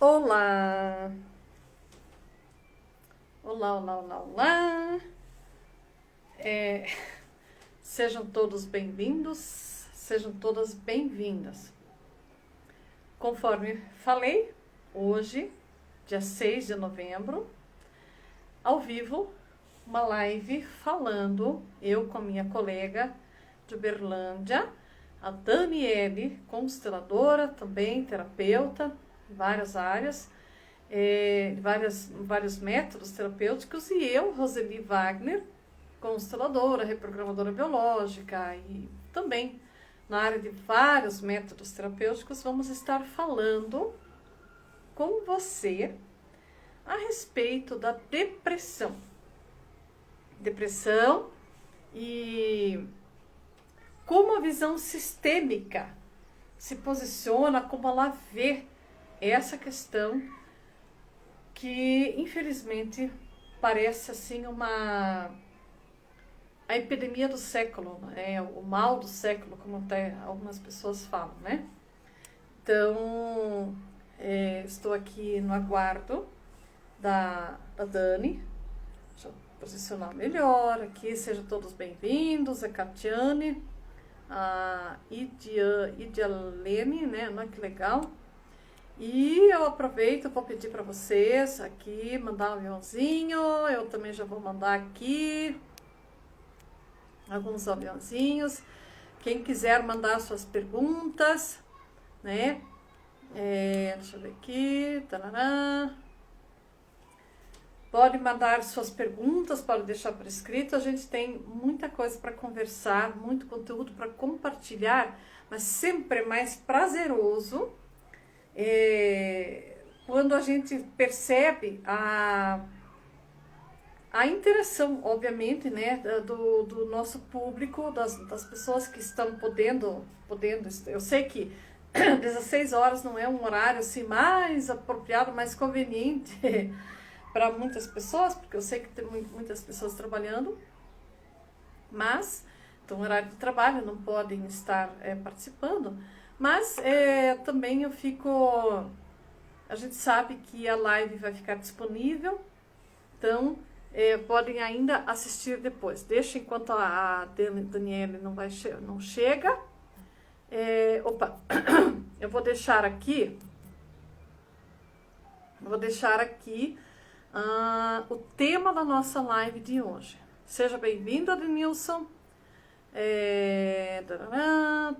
Olá! Olá, olá, olá, olá! Sejam todos bem-vindos, sejam todas bem-vindas. Conforme falei, hoje, dia 6 de novembro, ao vivo, uma live falando, eu com a minha colega de Uberlândia, a Daniele, consteladora, também terapeuta, em várias áreas, vários métodos terapêuticos, e eu, Roseli Wagner, consteladora, reprogramadora biológica e também na área de vários métodos terapêuticos, vamos estar falando com você a respeito da depressão. Depressão e como a visão sistêmica se posiciona, como ela vê essa questão que, infelizmente, parece assim a epidemia do século, né? O mal do século, como até algumas pessoas falam, né? Então, estou aqui no aguardo da Dani. Deixa eu posicionar melhor aqui, sejam todos bem-vindos, a Catiane, a Idialene, né? Olha que legal. E eu aproveito, vou pedir para vocês aqui, mandar um aviãozinho, eu também já vou mandar aqui alguns aviãozinhos. Quem quiser mandar suas perguntas, né? Deixa eu ver aqui, tarará. Pode mandar suas perguntas, pode deixar por escrito. A gente tem muita coisa para conversar, muito conteúdo para compartilhar, mas sempre é mais prazeroso quando a gente percebe a interação, obviamente, né, do nosso público, das pessoas que estão podendo. Eu sei que 16 horas não é um horário assim mais apropriado, mais conveniente para muitas pessoas, porque eu sei que tem muitas pessoas trabalhando, mas então horário de trabalho não podem estar participando, mas também a gente sabe que a live vai ficar disponível, então podem ainda assistir depois. Deixa enquanto a Daniele não chega. Eu vou deixar aqui o tema da nossa live de hoje. Seja bem-vindo, Adenilson.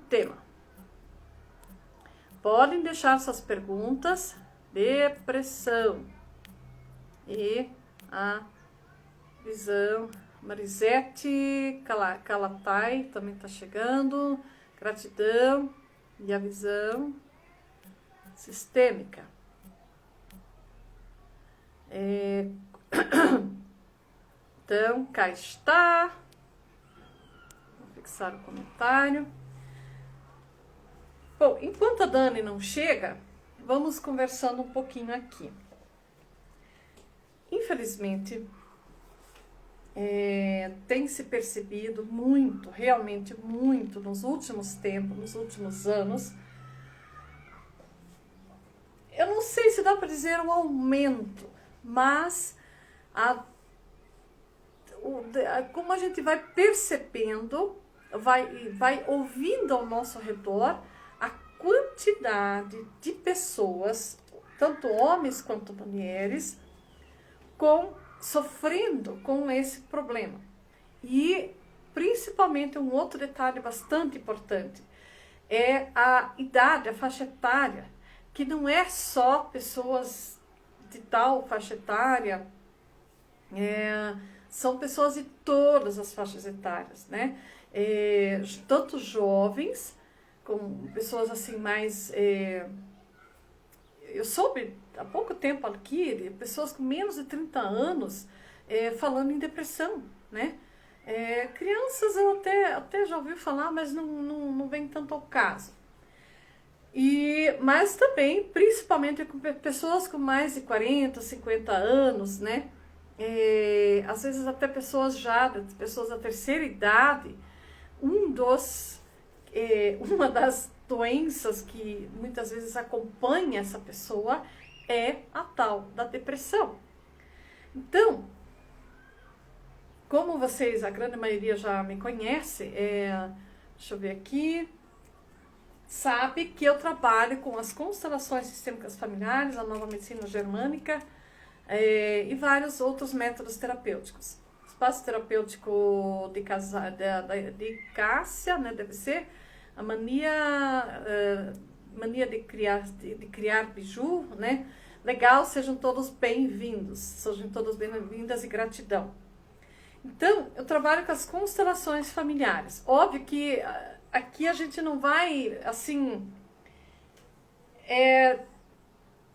Tema. Podem deixar suas perguntas. Depressão e a visão. Marisete Calatai também está chegando. Gratidão e a visão sistêmica. Então, cá está. Vou fixar o comentário. Bom, enquanto a Dani não chega, vamos conversando um pouquinho aqui. Infelizmente, tem se percebido muito, realmente muito, nos últimos tempos, nos últimos anos. Eu não sei se dá para dizer um aumento, mas como a gente vai percebendo, vai ouvindo ao nosso redor a quantidade de pessoas, tanto homens quanto mulheres, sofrendo com esse problema. E principalmente um outro detalhe bastante importante é a idade, a faixa etária, que não é só pessoas de tal faixa etária, são pessoas de todas as faixas etárias, né? Tanto jovens, como pessoas assim mais... eu soube há pouco tempo aqui de pessoas com menos de 30 anos falando em depressão, né? Crianças eu até já ouvi falar, mas não vem tanto ao caso. Mas também, principalmente com pessoas com mais de 40, 50 anos, né? Às vezes até pessoas da terceira idade, uma das doenças que muitas vezes acompanha essa pessoa é a tal da depressão. Então, como vocês, a grande maioria já me conhece, deixa eu ver aqui, sabe que eu trabalho com as constelações sistêmicas familiares, a nova medicina germânica e vários outros métodos terapêuticos. Espaço terapêutico de Cássia, né, deve ser, a mania de criar biju, né? Legal, sejam todos bem-vindos, sejam todas bem-vindas e gratidão. Então, eu trabalho com as constelações familiares. Óbvio que aqui a gente não vai, assim,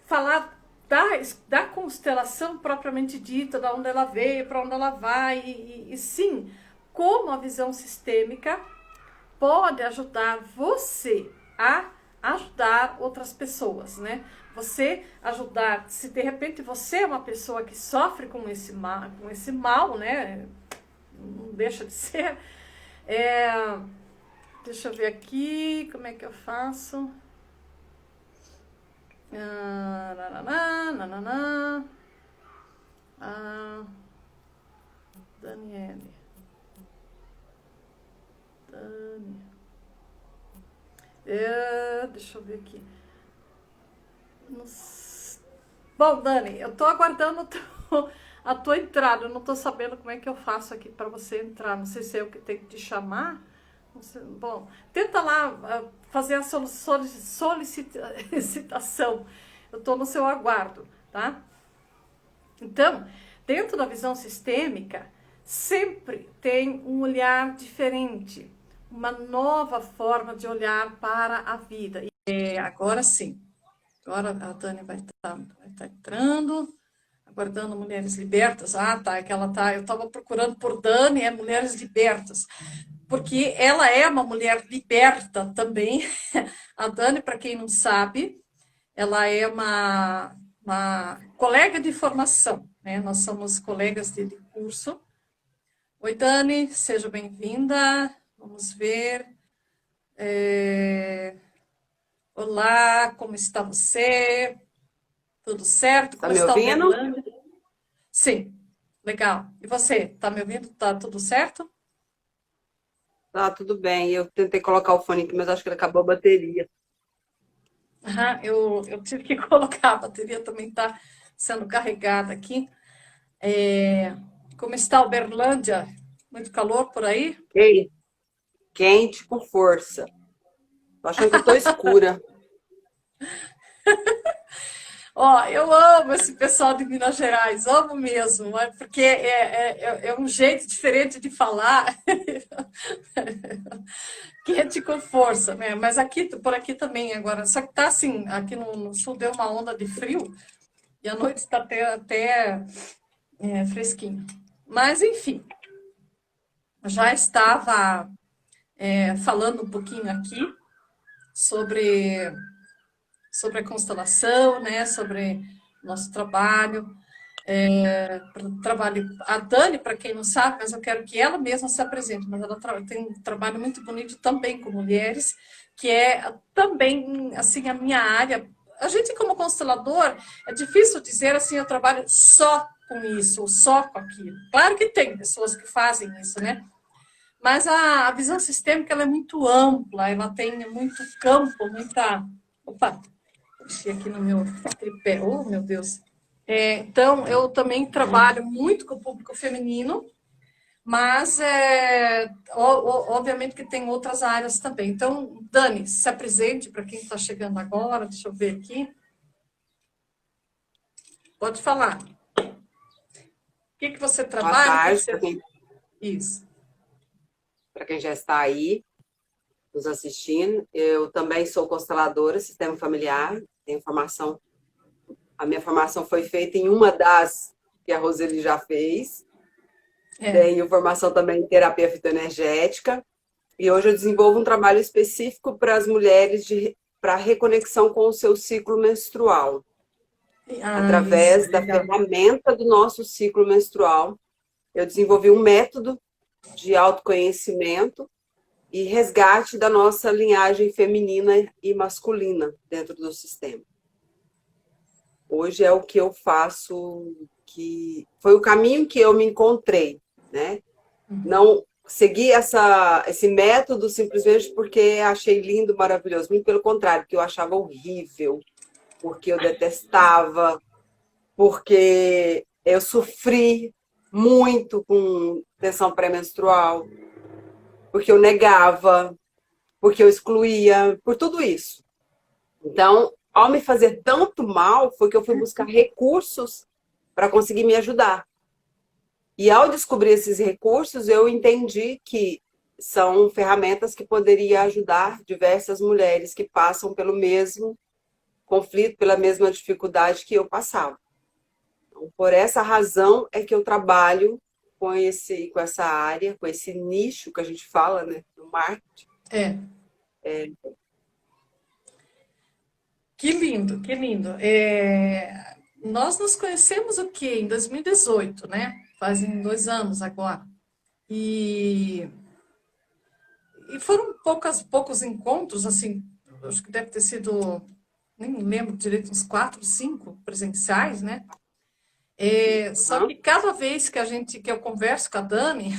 falar da constelação propriamente dita, de onde ela veio, para onde ela vai, e sim, como a visão sistêmica pode ajudar você a ajudar outras pessoas, né? Você ajudar, se de repente você é uma pessoa que sofre com esse mal, né? Não deixa de ser. Deixa eu ver aqui, como é que eu faço? Daniele. Deixa eu ver aqui. Bom, Dani, eu tô aguardando a tua entrada. Eu não tô sabendo como é que eu faço aqui para você entrar. Não sei se é eu que tenho que te chamar. Não sei. Bom, tenta lá fazer a solicitação. Eu tô no seu aguardo, tá? Então, dentro da visão sistêmica, sempre tem um olhar diferente, uma nova forma de olhar para a vida. E agora sim. Agora a Dani vai estar entrando, aguardando Mulheres Libertas. Ah, tá, é que ela tá. Eu estava procurando por Dani, Mulheres Libertas, porque ela é uma mulher liberta também. A Dani, para quem não sabe, ela é uma colega de formação, né? Nós somos colegas de curso. Oi, Dani, seja bem-vinda. Vamos ver. Olá, como está você? Tudo certo? Tá Como me está o ouvindo? Berlândia? Sim, legal. E você, tá me ouvindo? Tá tudo certo? Tá, tudo bem. Eu tentei colocar o fone aqui, mas acho que ele acabou a bateria. Eu tive que colocar, a bateria também está sendo carregada aqui. Como está o Berlândia? Muito calor por aí? Quente, quente com força. Tô achando que eu tô escura. Ó, eu amo esse pessoal de Minas Gerais, amo mesmo, porque é um jeito diferente de falar, quente com força, né? Mas aqui, por aqui também agora, só que tá assim, aqui no sul deu uma onda de frio e à noite está até fresquinho. Mas enfim, já estava falando um pouquinho aqui sobre a constelação, né? Sobre nosso trabalho. Trabalho. A Dani, para quem não sabe, mas eu quero que ela mesma se apresente, mas ela tem um trabalho muito bonito também com mulheres, que é também assim a minha área. A gente como constelador é difícil dizer assim, eu trabalho só com isso ou só com aquilo. Claro que tem pessoas que fazem isso, né? Mas a visão sistêmica ela é muito ampla, ela tem muito campo, muita. Opa, deixei aqui no meu tripé. Oh, meu Deus. Então, eu também trabalho muito com o público feminino, mas obviamente que tem outras áreas também. Então, Dani, se apresente para quem está chegando agora, deixa eu ver aqui. Pode falar. O que você Boa trabalha? O que tarde você. Isso. para quem já está aí nos assistindo. Eu também sou consteladora, sistema familiar. Tenho formação. A minha formação foi feita em uma das que a Roseli já fez. Tenho formação também em terapia fitoenergética. E hoje eu desenvolvo um trabalho específico para as mulheres para reconexão com o seu ciclo menstrual. Isso, Através da legal. ferramenta do nosso ciclo menstrual, eu desenvolvi um método de autoconhecimento e resgate da nossa linhagem feminina e masculina dentro do sistema. Hoje é o que eu faço, que foi o caminho que eu me encontrei, né? Não segui esse método simplesmente porque achei lindo, maravilhoso. Muito pelo contrário, porque eu achava horrível, porque eu detestava, porque eu sofri muito com tensão pré-menstrual, porque eu negava, porque eu excluía, por tudo isso. Então, ao me fazer tanto mal, foi que eu fui buscar recursos para conseguir me ajudar. E ao descobrir esses recursos, eu entendi que são ferramentas que poderiam ajudar diversas mulheres que passam pelo mesmo conflito, pela mesma dificuldade que eu passava. Então, por essa razão é que eu trabalho com essa área, com esse nicho que a gente fala, né, no marketing. É. Que lindo, que lindo. Nós nos conhecemos o quê? Em 2018, né? Fazem 2 anos agora. E, e foram poucos encontros, assim, acho que deve ter sido, nem lembro direito, uns 4, 5 presenciais, né? Só Uhum. que cada vez que eu converso com a Dani,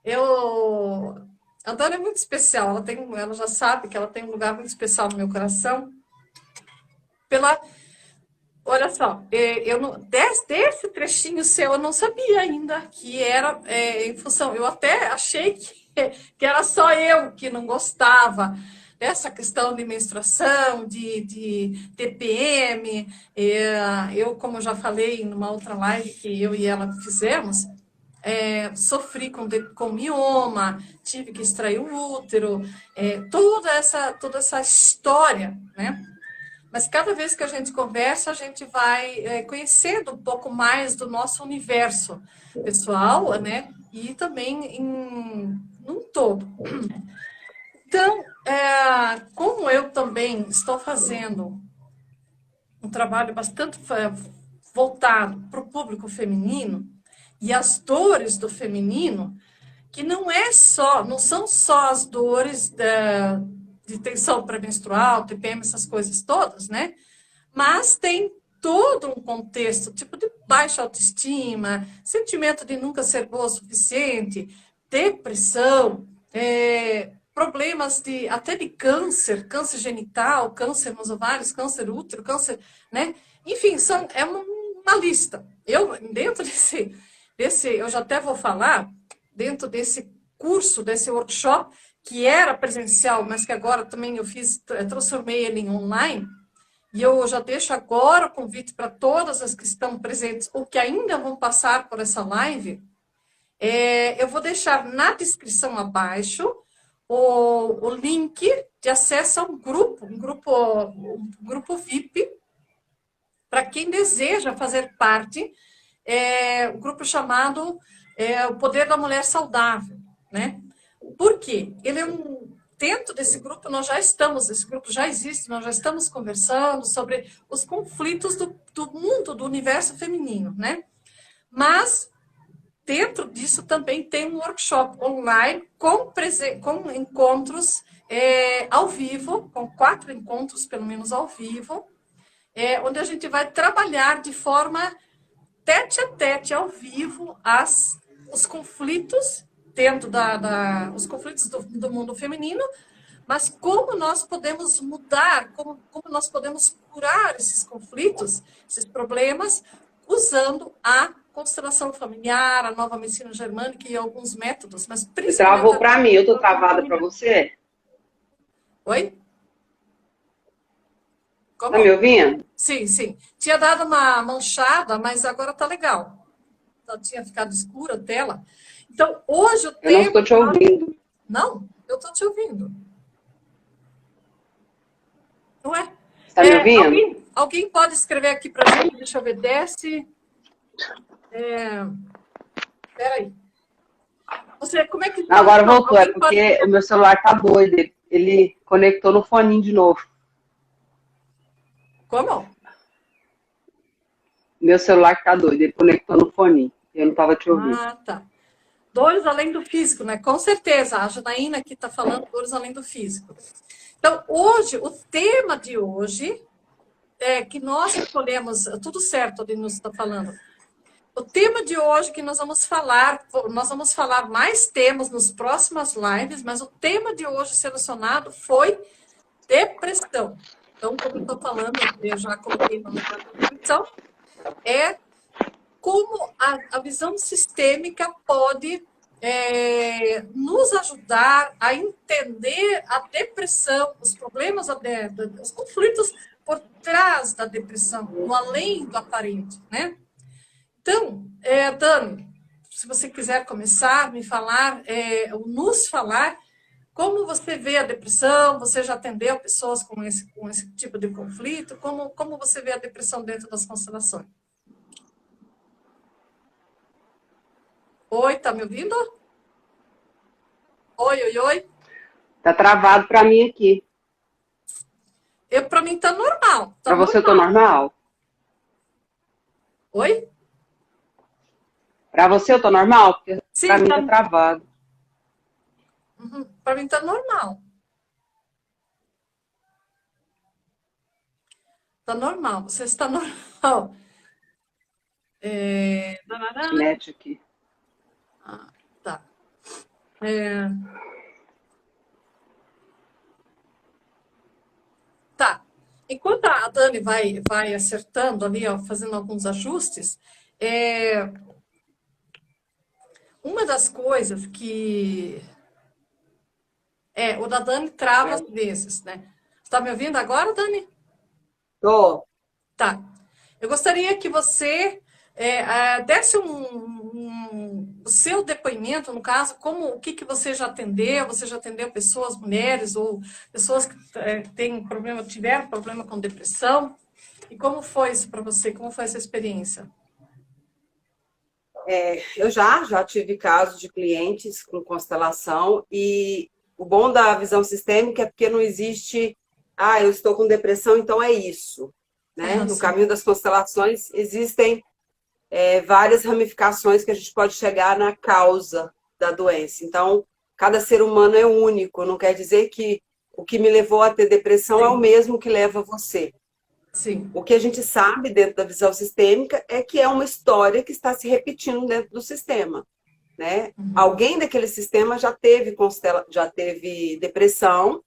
eu, a Dani é muito especial, ela já sabe que ela tem um lugar muito especial no meu coração, pela. Olha só, desse trechinho seu eu não sabia ainda que era em função. Eu até achei que era só eu que não gostava dessa questão de menstruação, de TPM. Eu, como eu já falei numa outra live que eu e ela fizemos, sofri com mioma, tive que extrair o útero, toda essa história, né? Mas cada vez que a gente conversa, a gente vai conhecendo um pouco mais do nosso universo pessoal, né? E também num todo. Então, como eu também estou fazendo um trabalho bastante voltado para o público feminino e as dores do feminino, que não são só as dores de tensão pré-menstrual, TPM, essas coisas todas, né? Mas tem todo um contexto, tipo de baixa autoestima, sentimento de nunca ser boa o suficiente, depressão, problemas até de câncer, câncer genital, câncer nos ovários, câncer útero, câncer, né? Enfim, é uma lista. Dentro eu já até vou falar, dentro desse curso, desse workshop, que era presencial, mas que agora também transformei ele em online. E eu já deixo agora o convite para todas as que estão presentes ou que ainda vão passar por essa live. Eu vou deixar na descrição abaixo o link de acesso a um grupo VIP, para quem deseja fazer parte, um grupo chamado O Poder da Mulher Saudável, né? Por quê? Dentro desse grupo, esse grupo já existe, nós já estamos conversando sobre os conflitos do mundo, do universo feminino, né? Mas, dentro disso, também tem um workshop online com encontros ao vivo, com 4 encontros, pelo menos, ao vivo, onde a gente vai trabalhar de forma tete a tete, ao vivo, os conflitos dentro os conflitos do mundo feminino, mas como nós podemos mudar, como nós podemos curar esses conflitos, esses problemas, usando a constelação familiar, a nova medicina germânica e alguns métodos, mas Você principalmente... travou para mim, eu tô travada para você? Oi? Tá me Como? ouvindo? Sim, sim. Tinha dado uma manchada, mas agora tá legal. Tinha ficado escura a tela. Então, hoje o Eu não tema... estou te ouvindo. Não, eu estou te ouvindo. Não é? Você tá me ouvindo? Alguém pode escrever aqui para a gente? Deixa eu ver. Desce. Peraí. Como é que tá? Agora voltou, é porque pode... o meu celular tá doido. Ele conectou no foninho de novo. Como? Meu celular tá doido, ele conectou no foninho. Eu não tava te ouvindo. Ah, tá. Dores além do físico, né? Com certeza. A Janaína aqui está falando dores além do físico. Então, o tema de hoje que nós escolhemos, tudo certo, a Denilson está falando. O tema de hoje que nós vamos falar mais temas nos próximas lives, mas o tema de hoje selecionado foi depressão. Então, como eu estou falando, eu já coloquei no lugar da descrição, é como a visão sistêmica pode nos ajudar a entender a depressão, os problemas, os conflitos por trás da depressão, no além do aparente, né? Então, Dani, se você quiser começar, nos falar como você vê a depressão, você já atendeu pessoas com esse tipo de conflito, como você vê a depressão dentro das constelações? Oi, tá me ouvindo? Oi, oi, oi. Tá travado para mim aqui. Para mim tá normal. Para você tá normal? Oi? Para você eu tô normal? Porque Sim, para mim tá travado. Uhum. Para mim tá normal. Tá normal, você está normal. Net aqui. Ah, tá. Tá. Enquanto a Dani vai acertando ali, ó, fazendo alguns ajustes, uma das coisas que o da Dani trava às vezes, né? Você tá me ouvindo agora, Dani? Tô. Tá. Eu gostaria que você desse o seu depoimento, no caso, o que você já atendeu? Você já atendeu pessoas, mulheres, ou pessoas que tiveram problema com depressão? E como foi isso para você? Como foi essa experiência? Eu já tive casos de clientes com constelação e o bom da visão sistêmica é porque não existe, eu estou com depressão, então é isso. Né? No caminho das constelações existem várias ramificações que a gente pode chegar na causa da doença. Então, cada ser humano é único, não quer dizer que o que me levou a ter depressão é o mesmo que leva você. Sim. O que a gente sabe dentro da visão sistêmica é que é uma história que está se repetindo dentro do sistema. Né? Uhum. Alguém daquele sistema já teve depressão,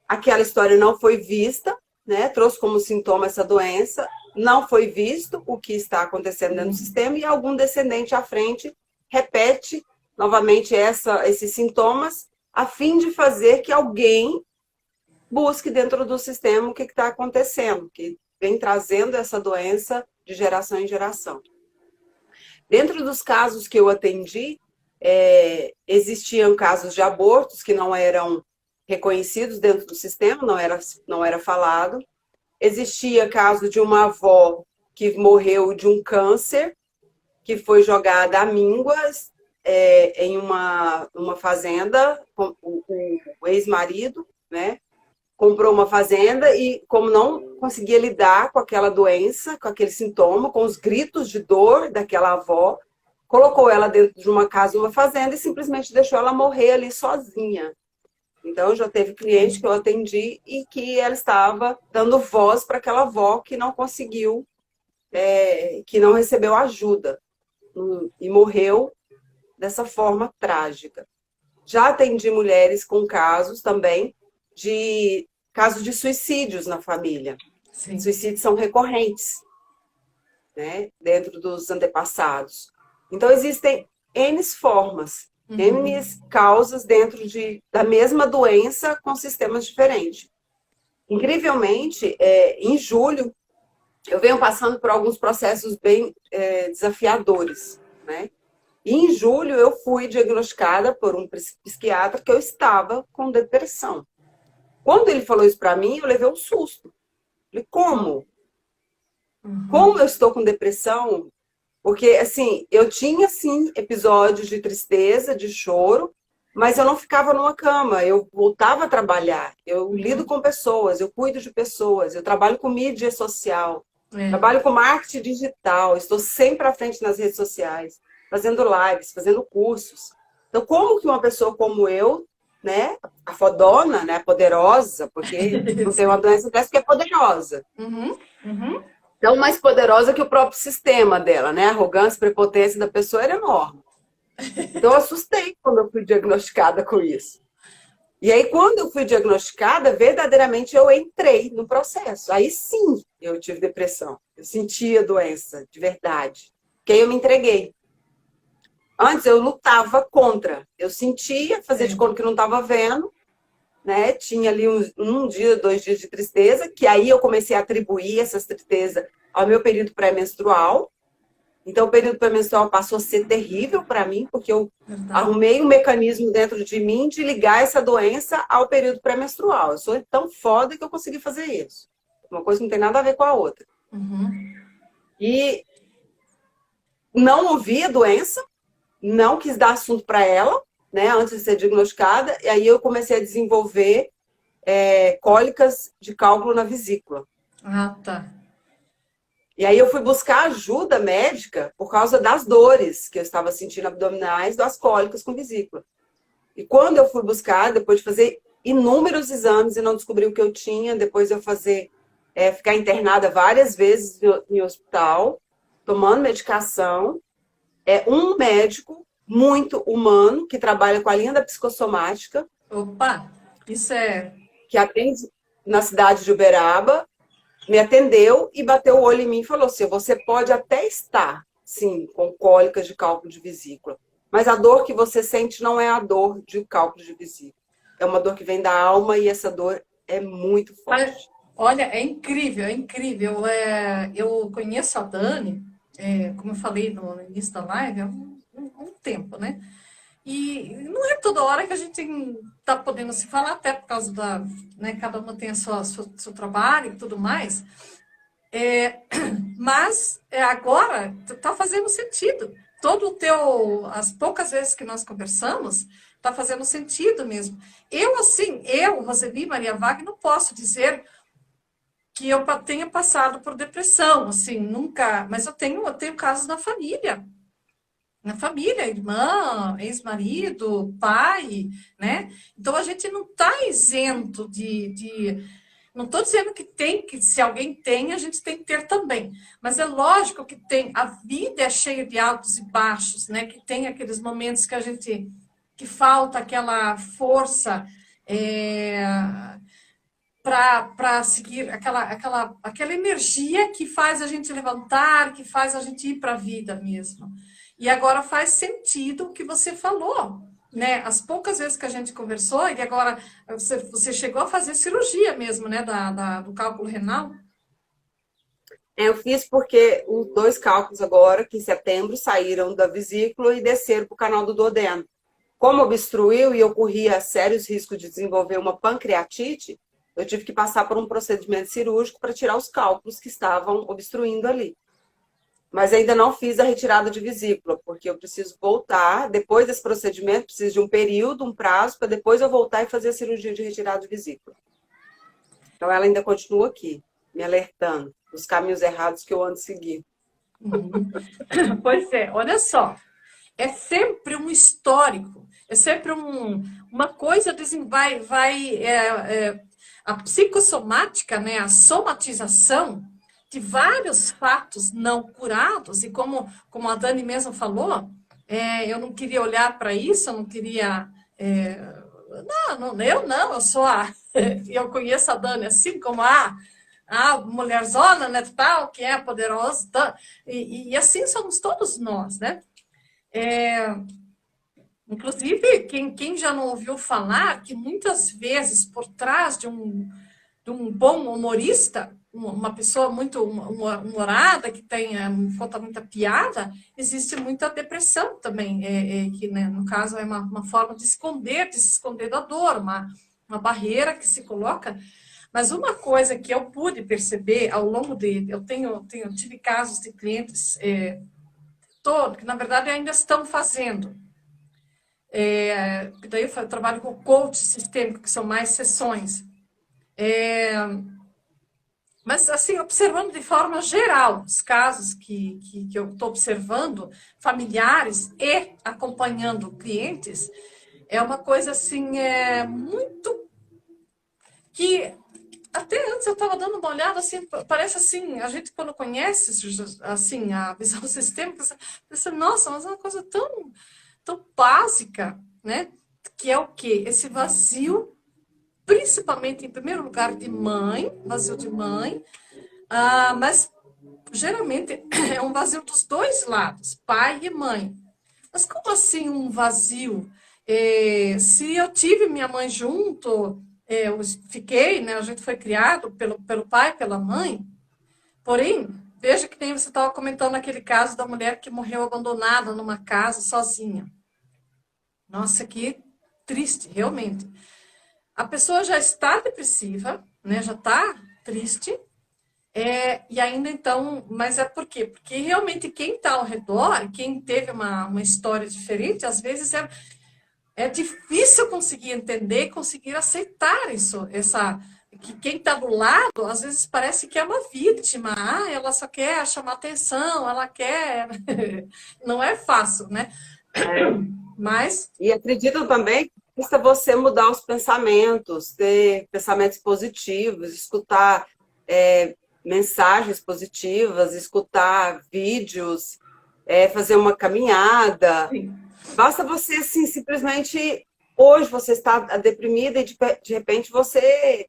aquela história não foi vista, né? Trouxe como sintoma essa doença, não foi visto o que está acontecendo dentro do sistema e algum descendente à frente repete novamente esses sintomas a fim de fazer que alguém busque dentro do sistema o que está acontecendo, que vem trazendo essa doença de geração em geração. Dentro dos casos que eu atendi, existiam casos de abortos que não eram reconhecidos dentro do sistema, não era falado. Existia caso de uma avó que morreu de um câncer, que foi jogada a mínguas em uma fazenda, com o ex-marido, né? Comprou uma fazenda e, como não conseguia lidar com aquela doença, com aquele sintoma, com os gritos de dor daquela avó, colocou ela dentro de uma casa, uma fazenda, e simplesmente deixou ela morrer ali sozinha. Então, já teve cliente que eu atendi e que ela estava dando voz para aquela avó que não conseguiu, que não recebeu ajuda e morreu dessa forma trágica. Já atendi mulheres com casos também casos de suicídios na família. Sim. Suicídios são recorrentes, né, dentro dos antepassados. Então, existem N formas, N causas dentro da mesma doença com sistemas diferentes. Incrivelmente, em julho, eu venho passando por alguns processos bem desafiadores, né? E em julho, eu fui diagnosticada por um psiquiatra que eu estava com depressão. Quando ele falou isso para mim, eu levei um susto. Falei, como? Como eu estou com depressão? Porque, assim, eu tinha, sim, episódios de tristeza, de choro, mas eu não ficava numa cama. Eu voltava a trabalhar. Eu lido com pessoas, eu cuido de pessoas, eu trabalho com mídia social, trabalho com marketing digital, estou sempre à frente nas redes sociais, fazendo lives, fazendo cursos. Então, como que uma pessoa como eu né? A fodona, né? Poderosa, porque não tem uma doença dessa que é poderosa. Uhum, uhum. Então, mais poderosa que o próprio sistema dela, né? A arrogância, prepotência da pessoa era enorme. Então, eu assustei quando eu fui diagnosticada com isso. E aí, quando eu fui diagnosticada, verdadeiramente eu entrei no processo. Aí sim, eu tive depressão. Eu sentia a doença, de verdade. Porque aí eu me entreguei. Antes eu lutava contra. Eu sentia, fazia de conta que não estava vendo, né? Tinha ali um dia, 2 dias de tristeza, que aí eu comecei a atribuir essa tristeza ao meu período pré-menstrual. Então, o período pré-menstrual passou a ser terrível para mim, porque eu arrumei um mecanismo dentro de mim de ligar essa doença ao período pré-menstrual. Eu sou tão foda que eu consegui fazer isso. Uma coisa que não tem nada a ver com a outra. Uhum. E não ouvi a doença, não quis dar assunto para ela, né, antes de ser diagnosticada, e aí eu comecei a desenvolver cólicas de cálculo na vesícula. Ah, tá. E aí eu fui buscar ajuda médica por causa das dores que eu estava sentindo abdominais, das cólicas com vesícula. E quando eu fui buscar, depois de fazer inúmeros exames e não descobri o que eu tinha, depois eu ficar internada várias vezes em hospital, tomando medicação, um médico muito humano, que trabalha com a linha da psicossomática. Opa, isso é... Que atende na cidade de Uberaba, me atendeu e bateu o olho em mim e falou assim, você pode até estar, sim, com cólicas de cálculo de vesícula, mas a dor que você sente não é a dor de cálculo de vesícula. É uma dor que vem da alma e essa dor é muito forte. Olha, é incrível, é incrível. Eu conheço a Dani, como eu falei no início da live, há um tempo, né? E não é toda hora que a gente está podendo se falar, até por causa da... Né, cada uma tem seu trabalho e tudo mais. Mas agora está fazendo sentido. As poucas vezes que nós conversamos, está fazendo sentido mesmo. Roseli Maria Wagner, não posso dizer que eu tenha passado por depressão, assim, nunca, mas eu tenho casos na família, irmã, ex-marido, pai, né? Então a gente não está isento não estou dizendo que se alguém tem, a gente tem que ter também. Mas é lógico que a vida é cheia de altos e baixos, né? Que tem aqueles momentos que falta aquela força, para seguir aquela energia que faz a gente levantar, que faz a gente ir para a vida mesmo. E agora faz sentido o que você falou, né? As poucas vezes que a gente conversou, e agora você chegou a fazer cirurgia mesmo, né? Do cálculo renal. Eu fiz porque os 2 cálculos agora, que em setembro, saíram da vesícula e desceram para o canal do duodeno. Como obstruiu e eu corria sérios riscos de desenvolver uma pancreatite, eu tive que passar por um procedimento cirúrgico para tirar os cálculos que estavam obstruindo ali. Mas ainda não fiz a retirada de vesícula, porque eu preciso voltar, depois desse procedimento, preciso de um período, um prazo, para depois eu voltar e fazer a cirurgia de retirada de vesícula. Então ela ainda continua aqui, me alertando dos caminhos errados que eu ando seguindo. Pois é, olha só. É sempre um histórico, é sempre uma coisa, a psicossomática, né, a somatização de vários fatos não curados, e como a Dani mesmo falou, eu não queria olhar para isso, eu não queria... eu sou eu conheço a Dani assim como a mulherzona, né, tal, que é poderosa, e assim somos todos nós, né? Inclusive, quem já não ouviu falar que muitas vezes por trás de um bom humorista, uma pessoa muito humorada, que conta muita piada, existe muita depressão também, que, né, no caso é uma forma de se esconder da dor, uma barreira que se coloca. Mas uma coisa que eu pude perceber ao longo eu tive casos de clientes que na verdade ainda estão fazendo. Daí eu trabalho com coach sistêmico, que são mais sessões. Mas, assim, observando de forma geral os casos que eu estou observando, familiares e acompanhando clientes, É uma coisa assim, muito que até antes eu estava dando uma olhada assim, parece assim, a gente quando conhece assim a visão sistêmica, pensa, nossa, mas é uma coisa tão básica, né? Que é o quê? Esse vazio, principalmente em primeiro lugar de mãe, vazio de mãe, mas geralmente é um vazio dos dois lados, pai e mãe. Mas como assim um vazio? Se eu tive minha mãe junto, eu fiquei, né? A gente foi criado pelo pai, pela mãe. Porém, veja que nem você estava comentando aquele caso da mulher que morreu abandonada numa casa sozinha. Nossa, que triste, realmente. A pessoa já está depressiva, né? Já está triste. E ainda então, mas é por quê? Porque realmente quem está ao redor, quem teve uma história diferente, às vezes é difícil conseguir entender, conseguir aceitar isso, que quem está do lado, às vezes parece que é uma vítima, ela só quer chamar atenção, ela quer, não é fácil, né? É. Mas, E acreditam também que basta você mudar os pensamentos, ter pensamentos positivos, escutar mensagens positivas, escutar vídeos, fazer uma caminhada. sim, Basta você, assim, simplesmente, hoje você está deprimida e de repente você,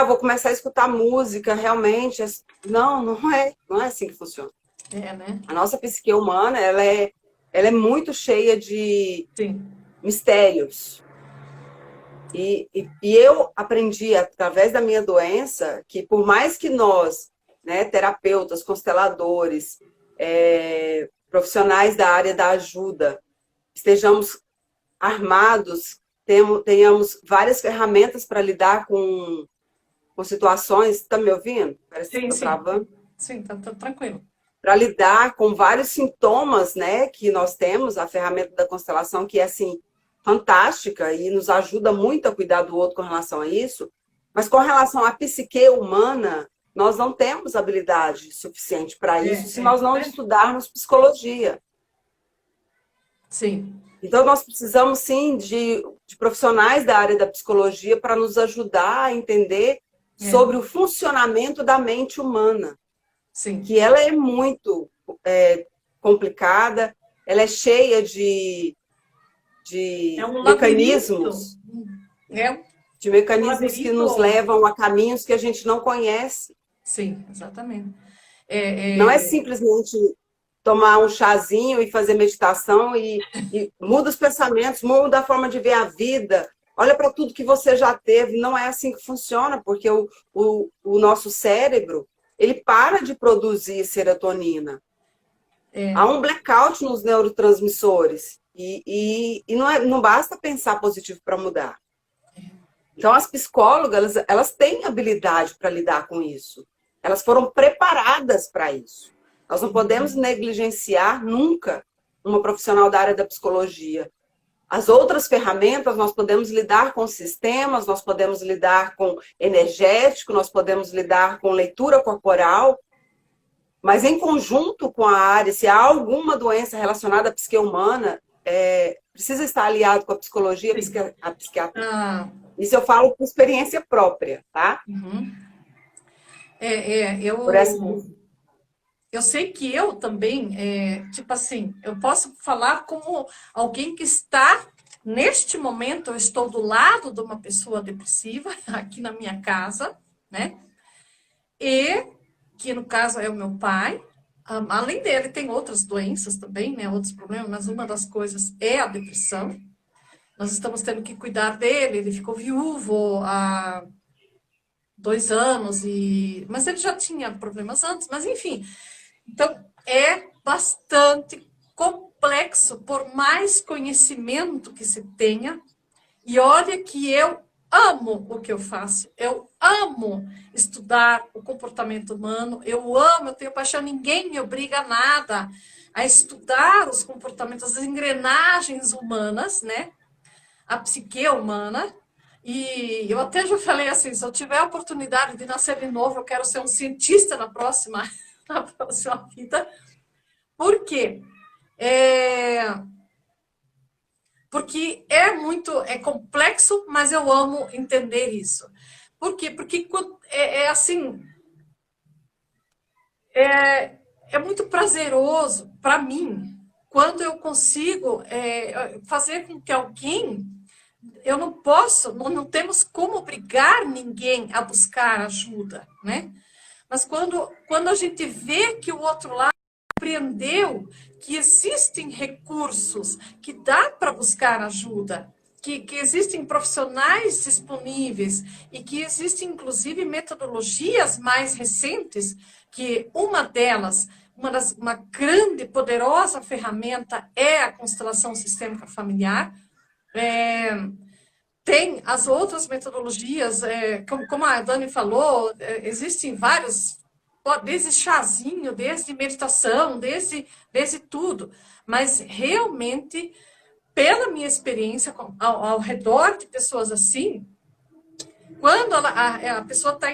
vou começar a escutar música, realmente. Não, não é assim que funciona. né? A nossa psique humana, ela é muito cheia de Sim, mistérios. E eu aprendi, através da minha doença, que por mais que nós, né, terapeutas, consteladores, profissionais da área da ajuda, estejamos armados, tenhamos várias ferramentas para lidar com situações. Está me ouvindo? Parece que sim, estou sim, travando. sim, tá tranquilo. Para lidar com vários sintomas, né, que nós temos, a ferramenta da constelação, que é assim, fantástica e nos ajuda muito a cuidar do outro com relação a isso, mas com relação à psique humana, nós não temos habilidade suficiente para isso se nós não estudarmos psicologia. Sim, Então, nós precisamos, sim, de profissionais da área da psicologia para nos ajudar a entender sobre o funcionamento da mente humana, sim. que ela é muito complicada, ela é cheia de É um labirinto. mecanismos, É de um mecanismos que nos labirinto. levam a caminhos que a gente não conhece. Sim, exatamente. Não é É, é, simplesmente tomar um chazinho e fazer meditação e muda os pensamentos, muda a forma de ver a vida. Olha para tudo que você já teve. Não é assim que funciona, porque o nosso cérebro, ele para de produzir serotonina. Há um blackout nos neurotransmissores. E não basta pensar positivo para mudar. Então, as psicólogas, elas têm habilidade para lidar com isso. Elas foram preparadas para isso. Nós não podemos negligenciar nunca uma profissional da área da psicologia. As outras ferramentas, nós podemos lidar com sistemas, nós podemos lidar com energético, nós podemos lidar com leitura corporal, mas em conjunto com a área, se há alguma doença relacionada à psique humana, precisa estar aliado com a psicologia, a psiquiatria. ah, Isso eu falo por experiência própria, tá? uhum. Por essa... Eu sei que eu também, tipo assim, eu posso falar como alguém que está, neste momento, eu estou do lado de uma pessoa depressiva, aqui na minha casa, né? E que no caso é o meu pai. Além dele, tem outras doenças também, né? Outros problemas, mas uma das coisas é a depressão. Nós estamos tendo que cuidar dele, ele ficou viúvo há 2 anos, mas ele já tinha problemas antes, mas enfim. Então, é bastante complexo, por mais conhecimento que se tenha. E olha que eu amo o que eu faço. Eu amo estudar o comportamento humano. Eu tenho paixão. Ninguém me obriga a nada a estudar os comportamentos, as engrenagens humanas, né? A psique humana. E eu até já falei assim, se eu tiver a oportunidade de nascer de novo, eu quero ser um cientista na próxima vida. Por quê? porque é complexo, mas eu amo entender isso. Por quê? Porque assim, é muito prazeroso para mim quando eu consigo fazer com que alguém. Eu não posso, não temos como obrigar ninguém a buscar ajuda, né? Mas quando a gente vê que o outro lado compreendeu que existem recursos, que dá para buscar ajuda, que existem profissionais disponíveis e que existem, inclusive, metodologias mais recentes, que uma delas, uma grande, poderosa ferramenta é a constelação sistêmica familiar. É, tem as outras metodologias, como a Dani falou, existem vários, desde chazinho, desde meditação, desde tudo. Mas realmente, pela minha experiência ao redor de pessoas assim, quando a pessoa está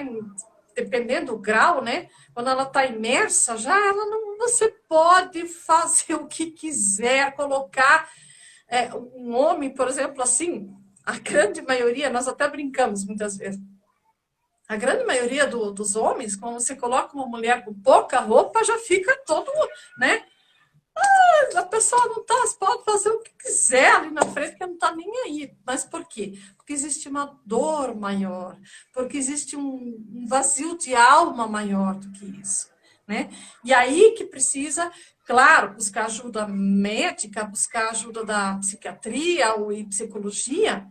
dependendo do grau, né? Quando ela está imersa, já ela não, você pode fazer o que quiser, colocar um homem, por exemplo, assim, a grande maioria, nós até brincamos muitas vezes, a grande maioria dos homens, quando você coloca uma mulher com pouca roupa, já fica todo, né? A pessoa não tá, pode fazer o que quiser ali na frente, que não tá nem aí. Mas por quê? Porque existe uma dor maior, porque existe um vazio de alma maior do que isso, né? E aí que precisa, claro, buscar ajuda médica, buscar ajuda da psiquiatria ou psicologia.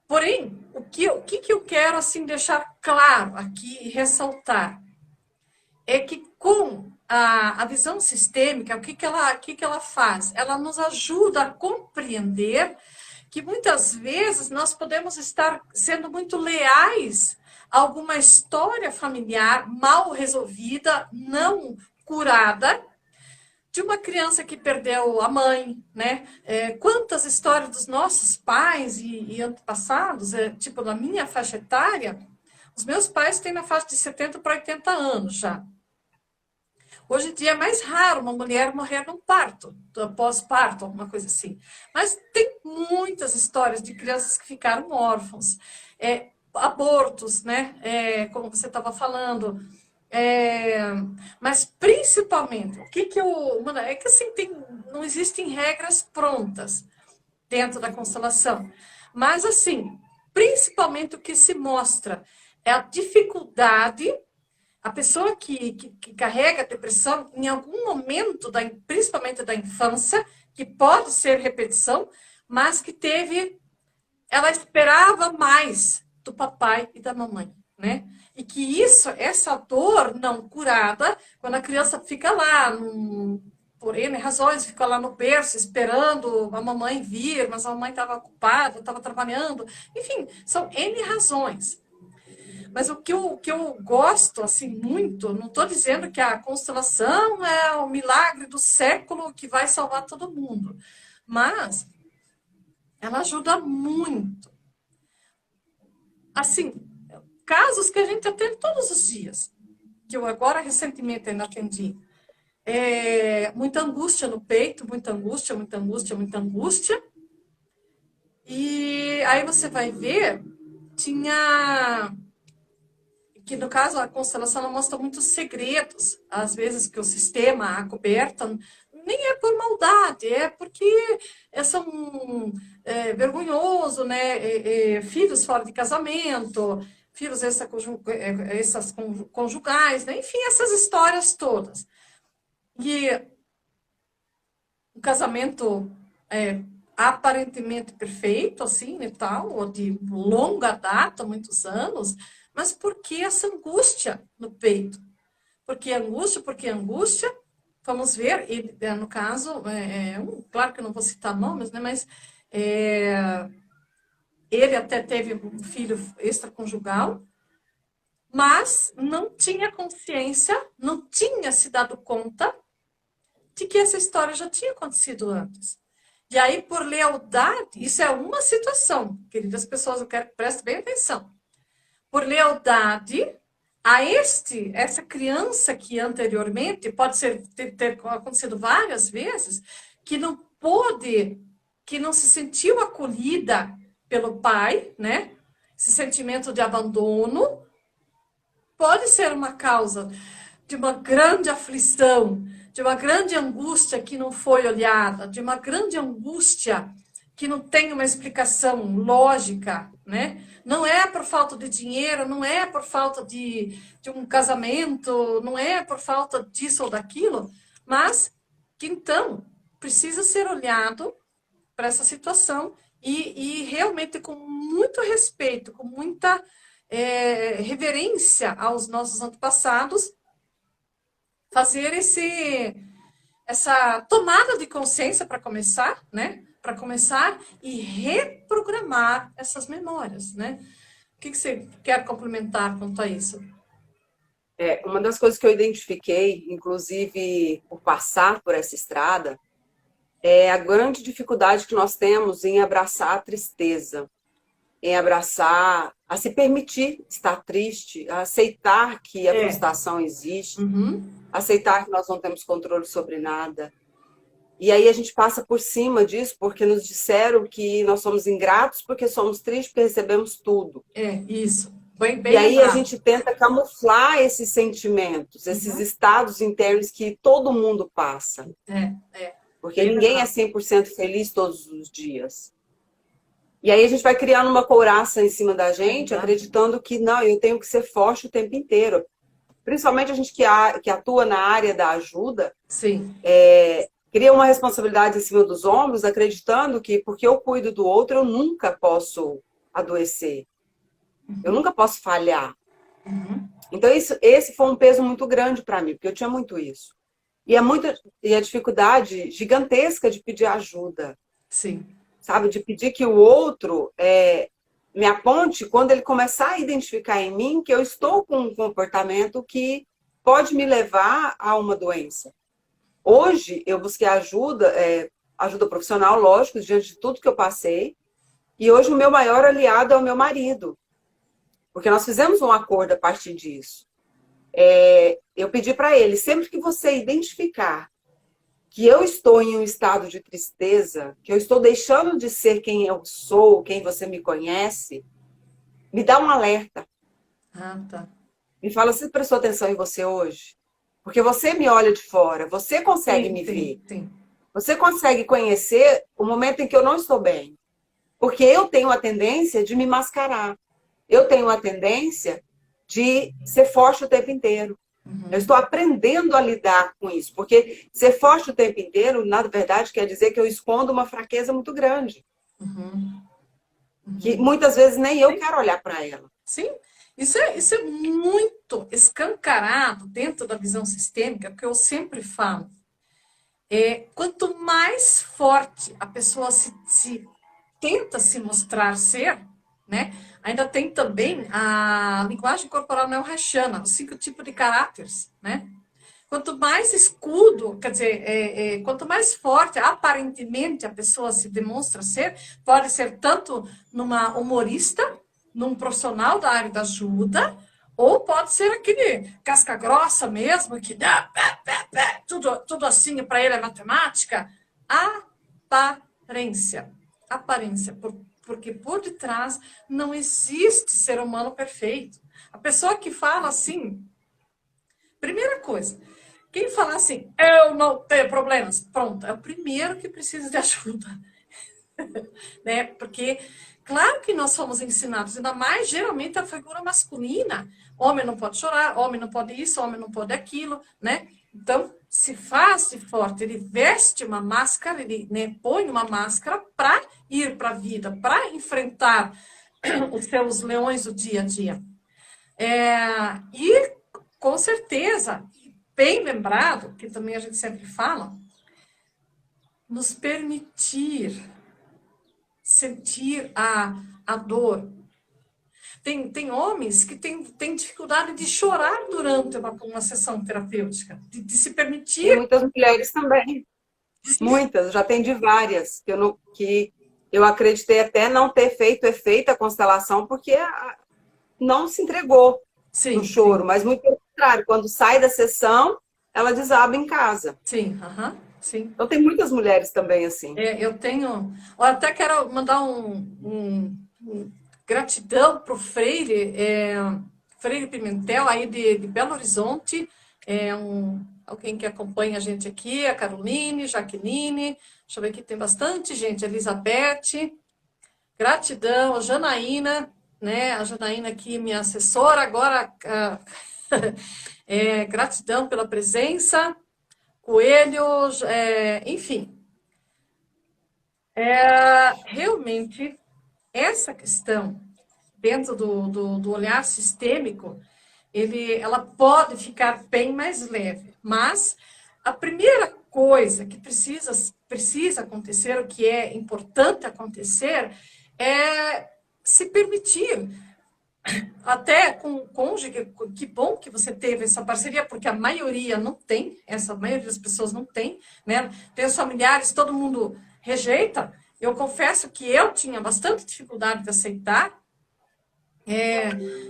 Porém, o que eu quero assim deixar claro aqui e ressaltar é que com a visão sistêmica, o que ela faz? Ela nos ajuda a compreender que muitas vezes nós podemos estar sendo muito leais a alguma história familiar mal resolvida, não curada, de uma criança que perdeu a mãe, né? Quantas histórias dos nossos pais e antepassados, tipo, na minha faixa etária, os meus pais têm na faixa de 70 para 80 anos já. Hoje em dia é mais raro uma mulher morrer num parto, pós-parto, alguma coisa assim. Mas tem muitas histórias de crianças que ficaram órfãos. Abortos, né? Como você estava falando. Mas principalmente, o que eu. É que assim, não existem regras prontas dentro da constelação. Mas assim, principalmente o que se mostra é a dificuldade. A pessoa que carrega depressão, em algum momento, principalmente da infância, que pode ser repetição, mas que ela esperava mais do papai e da mamãe, né? E que essa dor não curada, quando a criança fica lá, por N razões, fica lá no berço esperando a mamãe vir, mas a mamãe estava ocupada, estava trabalhando, enfim, são N razões. Mas o que eu gosto, assim, muito, não estou dizendo que a constelação é o milagre do século que vai salvar todo mundo, mas ela ajuda muito. Assim, casos que a gente atende todos os dias, que eu agora recentemente ainda atendi. Muita angústia no peito, muita angústia, muita angústia, muita angústia. E aí você vai ver, tinha... que no caso a constelação ela mostra muitos segredos, às vezes que o sistema acoberta, nem é por maldade, é porque são vergonhoso, né? Filhos fora de casamento, filhos conjugais, né? Enfim, essas histórias todas. E um casamento aparentemente perfeito, assim, né, tal, ou de longa data, muitos anos, mas por que essa angústia no peito? Por que angústia? Porque angústia, vamos ver, ele, no caso, claro que eu não vou citar nomes, né, mas ele até teve um filho extraconjugal, mas não tinha consciência, não tinha se dado conta de que essa história já tinha acontecido antes. E aí, por lealdade, isso é uma situação, queridas pessoas, eu quero que prestem bem atenção. Por lealdade a essa criança que anteriormente, pode ter acontecido várias vezes, que não pôde, que não se sentiu acolhida pelo pai, né? Esse sentimento de abandono pode ser uma causa de uma grande aflição, de uma grande angústia que não foi olhada, de uma grande angústia que não tem uma explicação lógica, né? Não é por falta de dinheiro, não é por falta de um casamento, não é por falta disso ou daquilo, mas que então precisa ser olhado para essa situação e realmente com muito respeito, com muita reverência aos nossos antepassados, fazer essa tomada de consciência para começar, né? Para começar e reprogramar essas memórias, né? O que você quer complementar quanto a isso? Uma das coisas que eu identifiquei, inclusive por passar por essa estrada, é a grande dificuldade que nós temos em abraçar a tristeza, em abraçar, a se permitir estar triste, a aceitar que a frustração existe, aceitar que nós não temos controle sobre nada. E aí a gente passa por cima disso, porque nos disseram que nós somos ingratos porque somos tristes, porque recebemos tudo. Isso. Bem e aí lembrado. A gente tenta camuflar esses sentimentos, esses estados internos que todo mundo passa. Porque ninguém é 100% feliz todos os dias. E aí a gente vai criando uma couraça em cima da gente, acreditando que não, eu tenho que ser forte o tempo inteiro. Principalmente a gente que atua na área da ajuda, cria uma responsabilidade em cima dos ombros, acreditando que porque eu cuido do outro, eu nunca posso adoecer. Eu nunca posso falhar. Então esse foi um peso muito grande para mim, porque eu tinha muito isso. E a dificuldade gigantesca de pedir ajuda. Sim. Sabe? De pedir que o outro me aponte quando ele começar a identificar em mim que eu estou com um comportamento que pode me levar a uma doença. Hoje, eu busquei ajuda profissional, lógico, diante de tudo que eu passei. E hoje o meu maior aliado é o meu marido. Porque nós fizemos um acordo a partir disso. Eu pedi para ele, sempre que você identificar que eu estou em um estado de tristeza, que eu estou deixando de ser quem eu sou, quem você me conhece, me dá um alerta. Me fala, você prestou atenção em você hoje? Porque você me olha de fora, você consegue me ver. Você consegue conhecer o momento em que eu não estou bem. Porque eu tenho a tendência de me mascarar. Eu tenho a tendência de ser forte o tempo inteiro. Eu estou aprendendo a lidar com isso, porque ser forte o tempo inteiro, na verdade, quer dizer que eu escondo uma fraqueza muito grande. Que muitas vezes nem eu quero olhar para ela. Sim, isso é muito escancarado dentro da visão sistêmica, porque eu sempre falo. Quanto mais forte a pessoa se tenta se mostrar ser, né? Ainda tem também a linguagem corporal neo-Rachana, os 5 tipos de caráteres, né? Quanto mais escudo, quer dizer, quanto mais forte aparentemente a pessoa se demonstra ser, pode ser tanto numa humorista, num profissional da área da ajuda, ou pode ser aquele casca grossa mesmo, que dá tudo assim, para ele é matemática. Aparência. Porque por detrás não existe ser humano perfeito. A pessoa que fala assim, primeira coisa, quem fala assim, eu não tenho problemas, pronto, é o primeiro que precisa de ajuda. Né? Porque, claro que nós somos ensinados, ainda mais geralmente a figura masculina, homem não pode chorar, homem não pode isso, homem não pode aquilo, né? Então, se faz de forte, ele veste uma máscara, ele, né, põe uma máscara para ir para a vida, para enfrentar os seus leões do dia a dia. E, com certeza, bem lembrado, que também a gente sempre fala, nos permitir sentir a dor. Tem homens que têm dificuldade de chorar durante uma sessão terapêutica, de se permitir. E muitas mulheres também. Muitas, já atendi várias, que eu acreditei até não ter feito efeito a constelação, porque não se entregou no choro, mas muito pelo contrário, quando sai da sessão, ela desaba em casa. Sim, sim. Então tem muitas mulheres também assim. Eu tenho. Eu até quero mandar gratidão para o Freire, Freire Pimentel, aí de Belo Horizonte, alguém que acompanha a gente aqui, a Caroline, Jaqueline, deixa eu ver aqui, tem bastante gente, Elizabeth, gratidão, a Janaína, né? A Janaína aqui, minha assessora, agora, gratidão pela presença, Coelho, enfim. Realmente, essa questão, dentro do olhar sistêmico, ela pode ficar bem mais leve. Mas a primeira coisa que precisa acontecer, o que é importante acontecer, é se permitir, até com o cônjuge, que bom que você teve essa parceria, porque a maioria não tem, a maioria das pessoas não tem, né? Tem os familiares, todo mundo rejeita. Eu confesso que eu tinha bastante dificuldade de aceitar,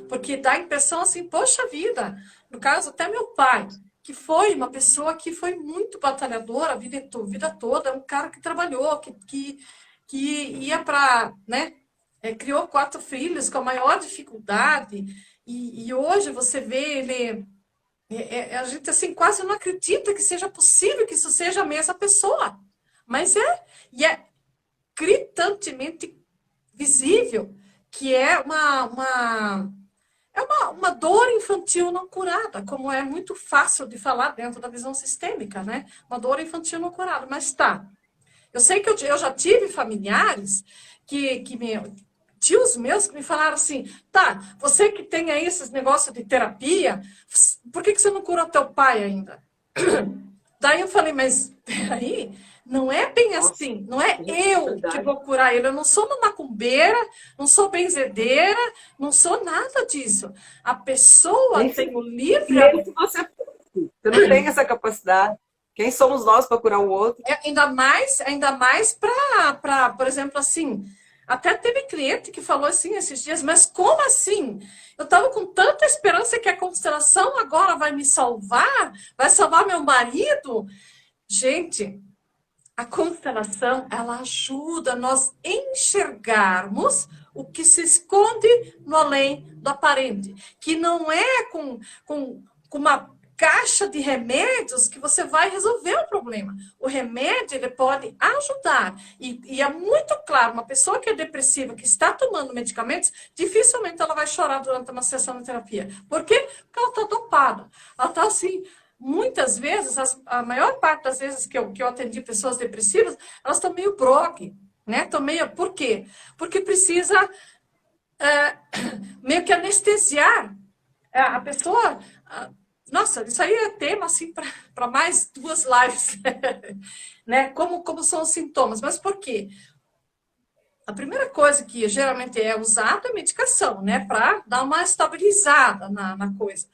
porque dá a impressão assim, poxa vida, no caso até meu pai, que foi uma pessoa que foi muito batalhadora a vida toda, um cara que trabalhou, que ia para, né, criou 4 filhos com a maior dificuldade, e hoje você vê ele, a gente assim quase não acredita que seja possível que isso seja a mesma pessoa, mas e é gritantemente visível que é uma dor infantil não curada, como é muito fácil de falar dentro da visão sistêmica, né? Uma dor infantil não curada, mas tá. Eu sei que eu já tive familiares tios meus que me falaram assim, tá, você que tem aí esses negócios de terapia, por que você não curou teu pai ainda? Daí eu falei, mas peraí, não é bem Nossa, assim, não é que eu que dificuldade. vou curar ele, eu não sou uma macumbeira, não sou benzedeira, não sou nada disso. A pessoa Nem tem se, o livre, mesmo se você você não tem essa capacidade. Quem somos nós para curar o outro? ainda mais para, por exemplo, assim, até teve cliente que falou assim esses dias, mas como assim? Eu estava com tanta esperança que a constelação agora vai salvar meu marido. Gente, a constelação, ela ajuda nós enxergarmos o que se esconde no além do aparente, que não é com uma caixa de remédios que você vai resolver o problema. O remédio, ele pode ajudar. E é muito claro, uma pessoa que é depressiva, que está tomando medicamentos, dificilmente ela vai chorar durante uma sessão de terapia. Por quê? Porque ela está dopada. Ela está assim, muitas vezes, a maior parte das vezes que eu atendi pessoas depressivas, elas estão meio brogue, né? Estão meio, por quê? Porque precisa meio que anestesiar a pessoa. Nossa, isso aí é tema assim para mais 2 lives, né? Como são os sintomas? Mas por quê? A primeira coisa que geralmente é usada é medicação, né? Para dar uma estabilizada na coisa.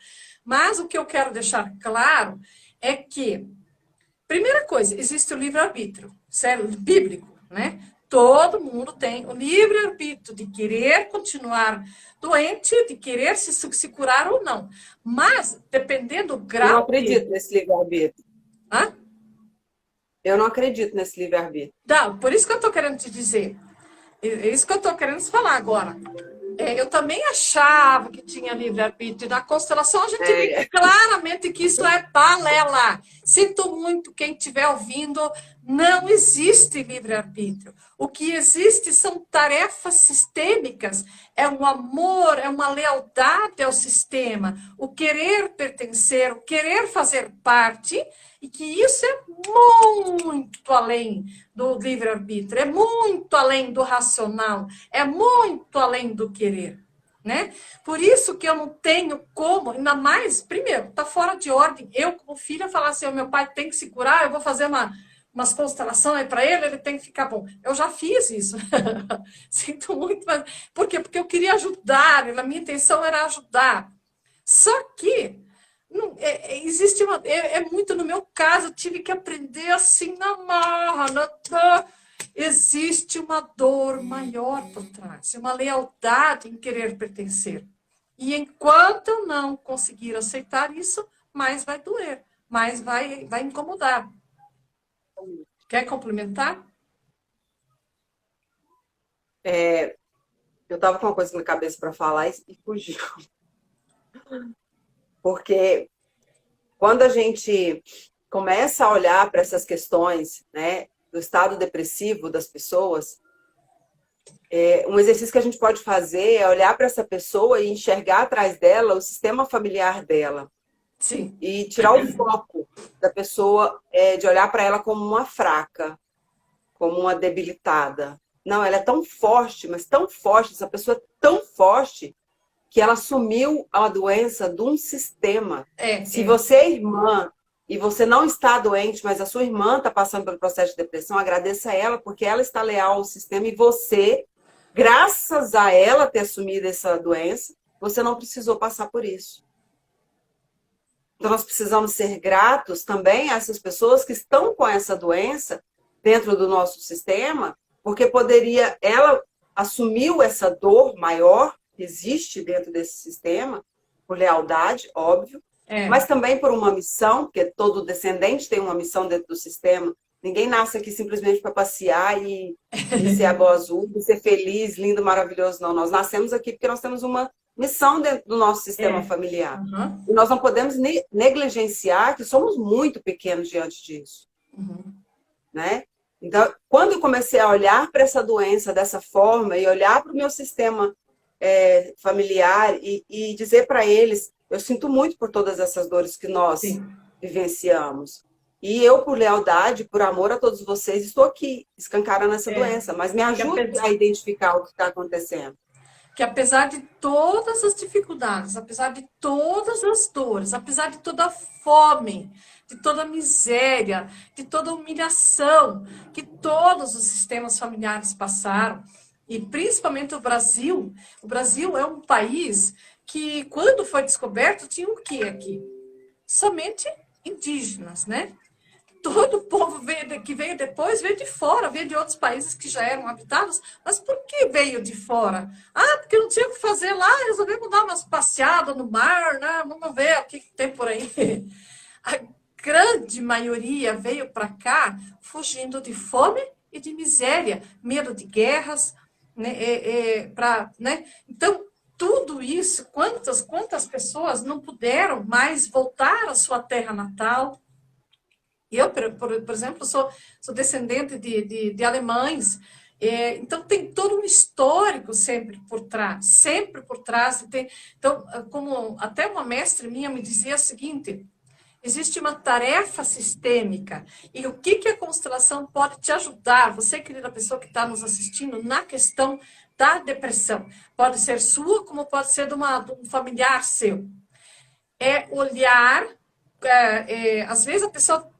Mas o que eu quero deixar claro é que, primeira coisa, existe o livre-arbítrio, sério, bíblico, né? Todo mundo tem o livre-arbítrio de querer continuar doente, de querer se curar ou não. Mas, dependendo do Eu não grau de. acredito nesse livre-arbítrio. Hã? Eu não acredito nesse livre-arbítrio. Não, por isso que eu estou querendo te dizer. É isso que eu estou querendo falar agora. Eu também achava que tinha livre-arbítrio. Na constelação, a gente vê É, claramente que isso é balela. Sinto muito quem estiver ouvindo, não existe livre-arbítrio. O que existe são tarefas sistêmicas, é um amor, é uma lealdade ao sistema, o querer pertencer, o querer fazer parte, e que isso é muito além do livre-arbítrio, é muito além do racional, é muito além do querer. Né? Por isso que eu não tenho como, ainda mais, primeiro, está fora de ordem. Eu, como filha, falar assim: o meu pai tem que se curar, eu vou fazer umas constelações para ele, ele tem que ficar bom. Eu já fiz isso. Sinto muito, mas. Por quê? Porque eu queria ajudar, a minha intenção era ajudar. Só que não, existe muito no meu caso, eu tive que aprender assim na marra, existe uma dor maior por trás, uma lealdade em querer pertencer. E enquanto eu não conseguir aceitar isso, mais vai doer, mais vai incomodar. Quer complementar? Eu estava com uma coisa na cabeça para falar e fugiu. Porque quando a gente começa a olhar para essas questões, né, do estado depressivo das pessoas, um exercício que a gente pode fazer é olhar para essa pessoa e enxergar atrás dela o sistema familiar dela. Sim. E tirar o foco da pessoa de olhar para ela como uma fraca, como uma debilitada. Não, ela é tão forte, mas tão forte, essa pessoa é tão forte que ela assumiu a doença de um sistema. Se você é irmã e você não está doente, mas a sua irmã está passando pelo processo de depressão, agradeça a ela, porque ela está leal ao sistema e você, graças a ela ter assumido essa doença, você não precisou passar por isso. Então, nós precisamos ser gratos também a essas pessoas que estão com essa doença dentro do nosso sistema, porque ela assumiu essa dor maior que existe dentro desse sistema, por lealdade, óbvio, mas também por uma missão, porque todo descendente tem uma missão dentro do sistema. Ninguém nasce aqui simplesmente para passear e ser a boa azul, e ser feliz, lindo, maravilhoso. Não, nós nascemos aqui porque nós temos uma missão dentro do nosso sistema familiar. Uhum. E nós não podemos negligenciar que somos muito pequenos diante disso. Uhum. Né? Então, quando eu comecei a olhar para essa doença dessa forma e olhar para o meu sistema familiar e dizer para eles, eu sinto muito por todas essas dores que nós vivenciamos. E eu, por lealdade, por amor a todos vocês, estou aqui, escancarando essa doença, mas me ajude a identificar o que está acontecendo. Que apesar de todas as dificuldades, apesar de todas as dores, apesar de toda a fome, de toda a miséria, de toda a humilhação que todos os sistemas familiares passaram, e principalmente o Brasil é um país que, quando foi descoberto, tinha o quê aqui? Somente indígenas, né? Todo o povo que veio depois veio de fora, veio de outros países que já eram habitados. Mas por que veio de fora? Ah, porque não tinha o que fazer lá, resolvemos dar umas passeadas no mar, né? Vamos ver o que tem por aí. A grande maioria veio para cá fugindo de fome e de miséria, medo de guerras, né? Né? Então, tudo isso, quantas pessoas não puderam mais voltar à sua terra natal? Eu, por exemplo, sou descendente de alemães, então tem todo um histórico sempre por trás, sempre por trás. Então, como até uma mestre minha me dizia o seguinte, existe uma tarefa sistêmica, e o que a constelação pode te ajudar, você, querida pessoa que está nos assistindo, na questão da depressão, pode ser sua, como pode ser de um familiar seu, é olhar. Às vezes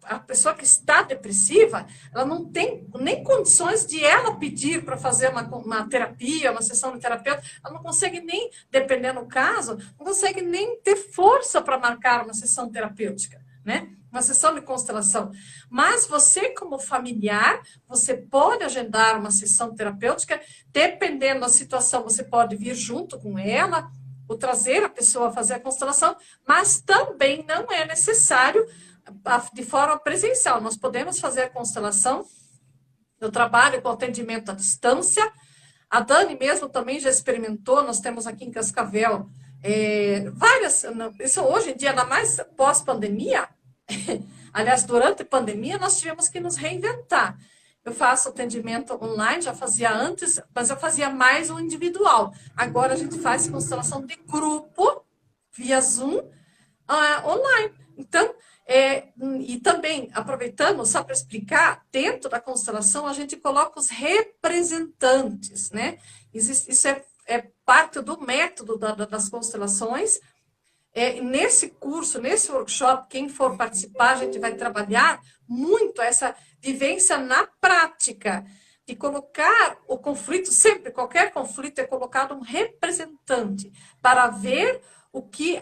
a pessoa que está depressiva, ela não tem nem condições de ela pedir para fazer uma terapia, uma sessão de terapeuta, ela não consegue nem, dependendo do caso, não consegue nem ter força para marcar uma sessão terapêutica, né? Uma sessão de constelação. Mas você, como familiar, você pode agendar uma sessão terapêutica, dependendo da situação, você pode vir junto com ela, ou trazer a pessoa a fazer a constelação, mas também não é necessário de forma presencial. Nós podemos fazer a constelação, eu trabalho com atendimento à distância, a Dani mesmo também já experimentou, nós temos aqui em Cascavel várias, isso hoje em dia, ainda mais pós-pandemia, aliás, durante a pandemia, nós tivemos que nos reinventar. Eu faço atendimento online, já fazia antes, mas eu fazia mais o individual. Agora a gente faz constelação de grupo, via Zoom, online. Então, e também, aproveitando, só para explicar, dentro da constelação a gente coloca os representantes, né? Isso é parte do método das constelações. Nesse curso, nesse workshop, quem for participar, a gente vai trabalhar muito essa vivência na prática, de colocar o conflito, sempre, qualquer conflito é colocado um representante, para ver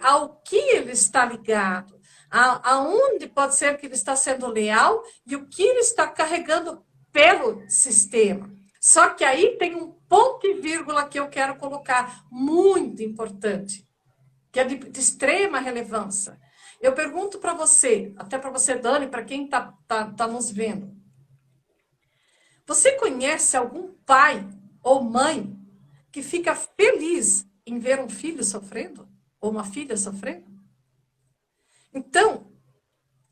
ao que ele está ligado, aonde pode ser que ele está sendo leal e o que ele está carregando pelo sistema. Só que aí tem um ponto e vírgula que eu quero colocar, muito importante, que é de extrema relevância. Eu pergunto para você, até para você, Dani, para quem está nos vendo, Você conhece algum pai ou mãe que fica feliz em ver um filho sofrendo? Ou uma filha sofrendo? Então,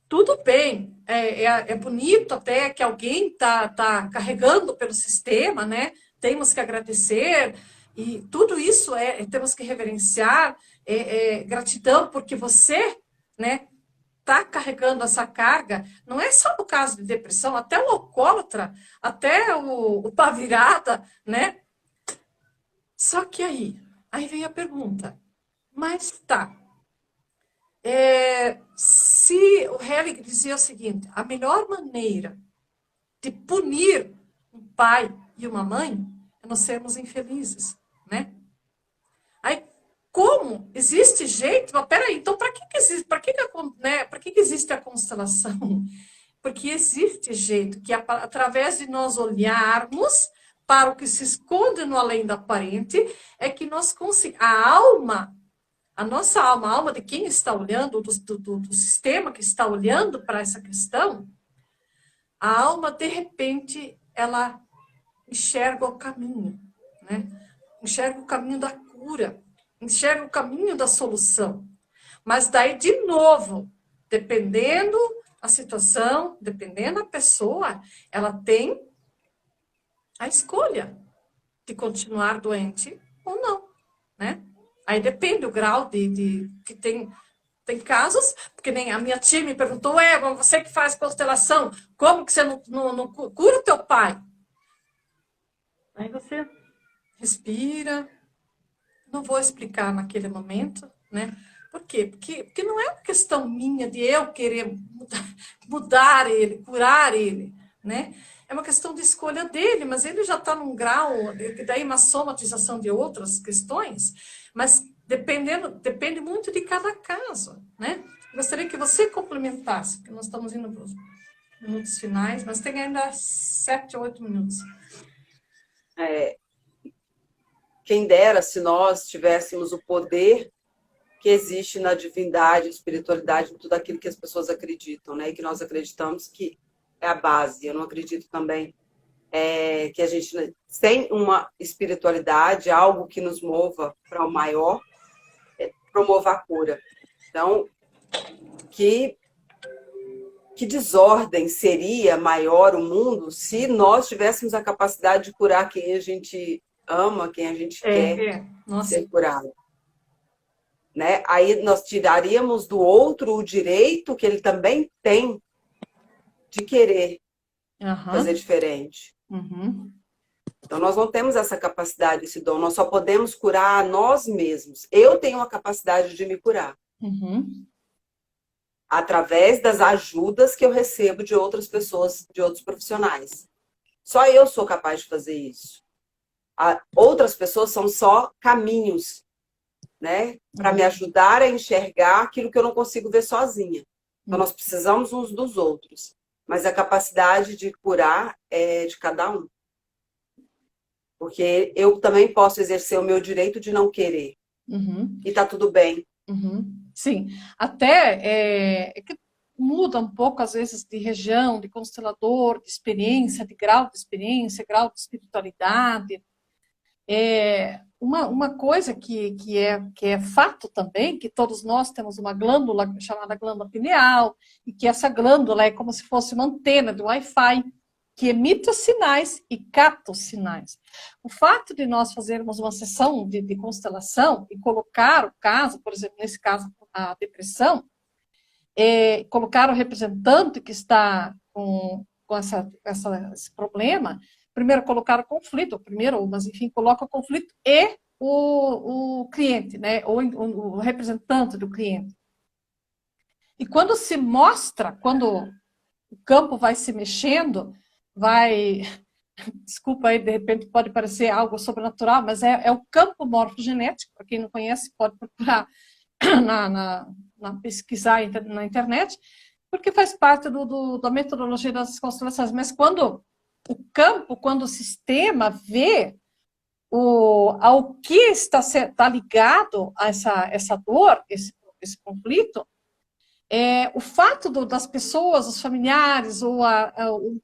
tudo bem, é bonito até que alguém tá carregando pelo sistema, né? Temos que agradecer, e tudo isso temos que reverenciar, gratidão, porque você, né, está carregando essa carga, não é só no caso de depressão, até o alcoólatra, até o pá virada, né? Só que aí vem a pergunta, mas tá, se o Hellinger dizia o seguinte, a melhor maneira de punir um pai e uma mãe é nós sermos infelizes, né? Aí, como existe jeito? Mas peraí, então para que existe, para que existe a constelação? Porque existe jeito que através de nós olharmos para o que se esconde no além da aparente, é que nós conseguimos, a nossa alma, a alma de quem está olhando, do sistema que está olhando para essa questão, a alma, de repente, ela enxerga o caminho, né? Enxerga o caminho da cura, enxerga o caminho da solução. Mas daí, de novo, dependendo a situação, dependendo da pessoa, ela tem a escolha de continuar doente ou não, né? Aí depende o grau que tem casos, porque nem a minha tia me perguntou, você que faz constelação, como que você não cura o teu pai? Aí você respira, não vou explicar naquele momento, né? Por quê? Porque não é uma questão minha de eu querer mudar ele, curar ele, né? É uma questão de escolha dele, mas ele já está num grau, daí uma somatização de outras questões, mas depende muito de cada caso, né? Gostaria que você complementasse, porque nós estamos indo para os minutos finais, mas tem ainda 7 ou 8 minutos. Quem dera se nós tivéssemos o poder que existe na divindade, espiritualidade, tudo aquilo que as pessoas acreditam, né? E que nós acreditamos que é a base. Eu não acredito também que a gente, sem uma espiritualidade, algo que nos mova para o maior, promova a cura. Então, que desordem seria maior o mundo se nós tivéssemos a capacidade de curar quem a gente ama, quem a gente quer ser curado. Né? Aí nós tiraríamos do outro o direito que ele também tem de querer fazer diferente. Então, nós não temos essa capacidade, esse dom. Nós só podemos curar a nós mesmos. Eu tenho a capacidade de me curar. Através das ajudas que eu recebo de outras pessoas, de outros profissionais. Só eu sou capaz de fazer isso. Outras pessoas são só caminhos, né, para me ajudar a enxergar aquilo que eu não consigo ver sozinha. Então, nós precisamos uns dos outros. Mas a capacidade de curar é de cada um. Porque eu também posso exercer o meu direito de não querer. E tá tudo bem. Sim, até que muda um pouco, às vezes, de região, de constelador, de experiência, de grau de experiência, grau de espiritualidade. Uma coisa que é fato também, que todos nós temos uma glândula chamada glândula pineal, e que essa glândula é como se fosse uma antena de Wi-Fi, que emite os sinais e capta os sinais. O fato de nós fazermos uma sessão de constelação e colocar o caso, por exemplo, nesse caso, a depressão, colocar o representante que está com esse problema, primeiro colocar o conflito, mas enfim, coloca o conflito e o cliente, né, ou o representante do cliente. E quando se mostra, quando o campo vai se mexendo, desculpa aí, de repente pode parecer algo sobrenatural, mas é o campo morfogenético, para quem não conhece pode procurar pesquisar na internet, porque faz parte da metodologia das constelações. Mas quando o sistema vê ao que está ligado a essa dor, esse conflito, o fato das pessoas, os familiares, ou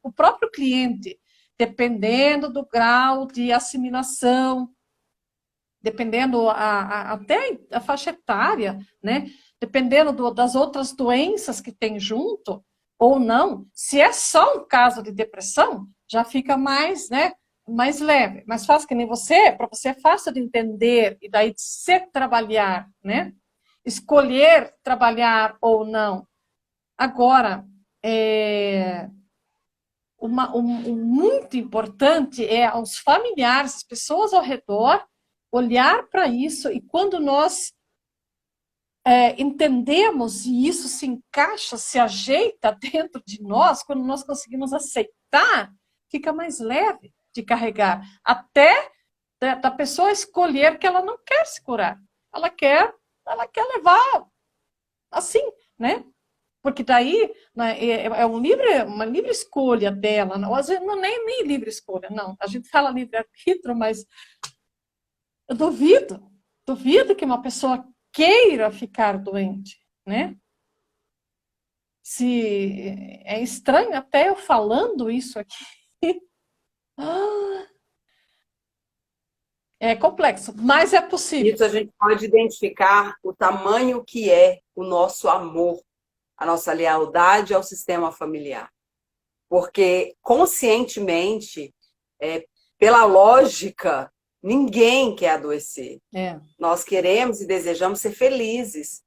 o próprio cliente dependendo do grau de assimilação, dependendo até a faixa etária, né? Dependendo das outras doenças que tem junto, ou não. Se é só um caso de depressão, já fica mais, né, mais leve. Mais fácil que nem você, para você é fácil de entender e daí de se trabalhar, né? Escolher trabalhar ou não. Agora, muito importante é aos familiares, as pessoas ao redor, olhar para isso, e quando nós entendemos e isso se encaixa, se ajeita dentro de nós, quando nós conseguimos aceitar, fica mais leve de carregar. Até da pessoa escolher que ela não quer se curar. Ela quer levar assim, né? Porque daí, né, uma livre escolha dela. Não, às vezes, não nem livre escolha, não. A gente fala livre-arbítrio, mas eu duvido que uma pessoa queira ficar doente, né? Se é estranho até eu falando isso aqui. É complexo, mas é possível. Isso a gente pode identificar o tamanho que é o nosso amor, a nossa lealdade ao sistema familiar. Porque conscientemente, pela lógica, ninguém quer adoecer. Nós queremos e desejamos ser felizes,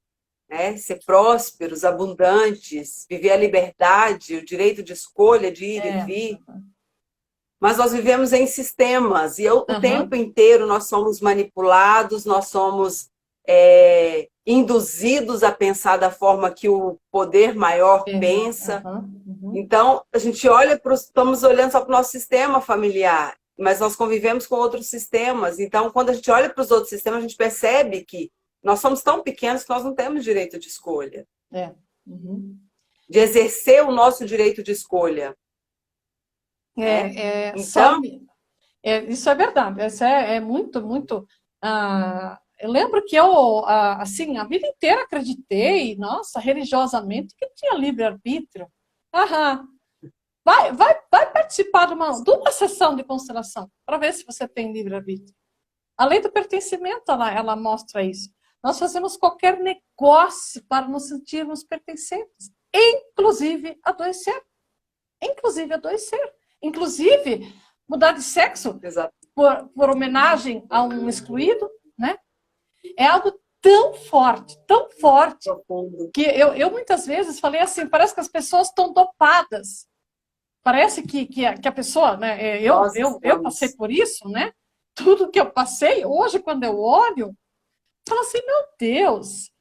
né? Ser prósperos, abundantes, viver a liberdade, o direito de escolha, de ir e vir. Mas nós vivemos em sistemas e o tempo inteiro nós somos manipulados, nós somos induzidos a pensar da forma que o poder maior pensa. Então, a gente estamos olhando só para o nosso sistema familiar, mas nós convivemos com outros sistemas. Então, quando a gente olha para os outros sistemas, a gente percebe que nós somos tão pequenos que nós não temos direito de escolha. De exercer o nosso direito de escolha. Então, isso é verdade. Isso é muito, muito... eu lembro que eu, assim, a vida inteira acreditei, nossa, religiosamente, que tinha livre-arbítrio. Vai participar de uma sessão de constelação para ver se você tem livre-arbítrio. A lei do pertencimento, ela mostra isso. Nós fazemos qualquer negócio para nos sentirmos pertencentes, inclusive adoecer. Inclusive mudar de sexo por homenagem a um excluído, né? É algo tão forte, que eu muitas vezes falei assim, parece que as pessoas estão dopadas. Parece que a pessoa, né? Eu passei por isso, né? Tudo que eu passei, hoje quando eu olho, falo assim, meu Deus,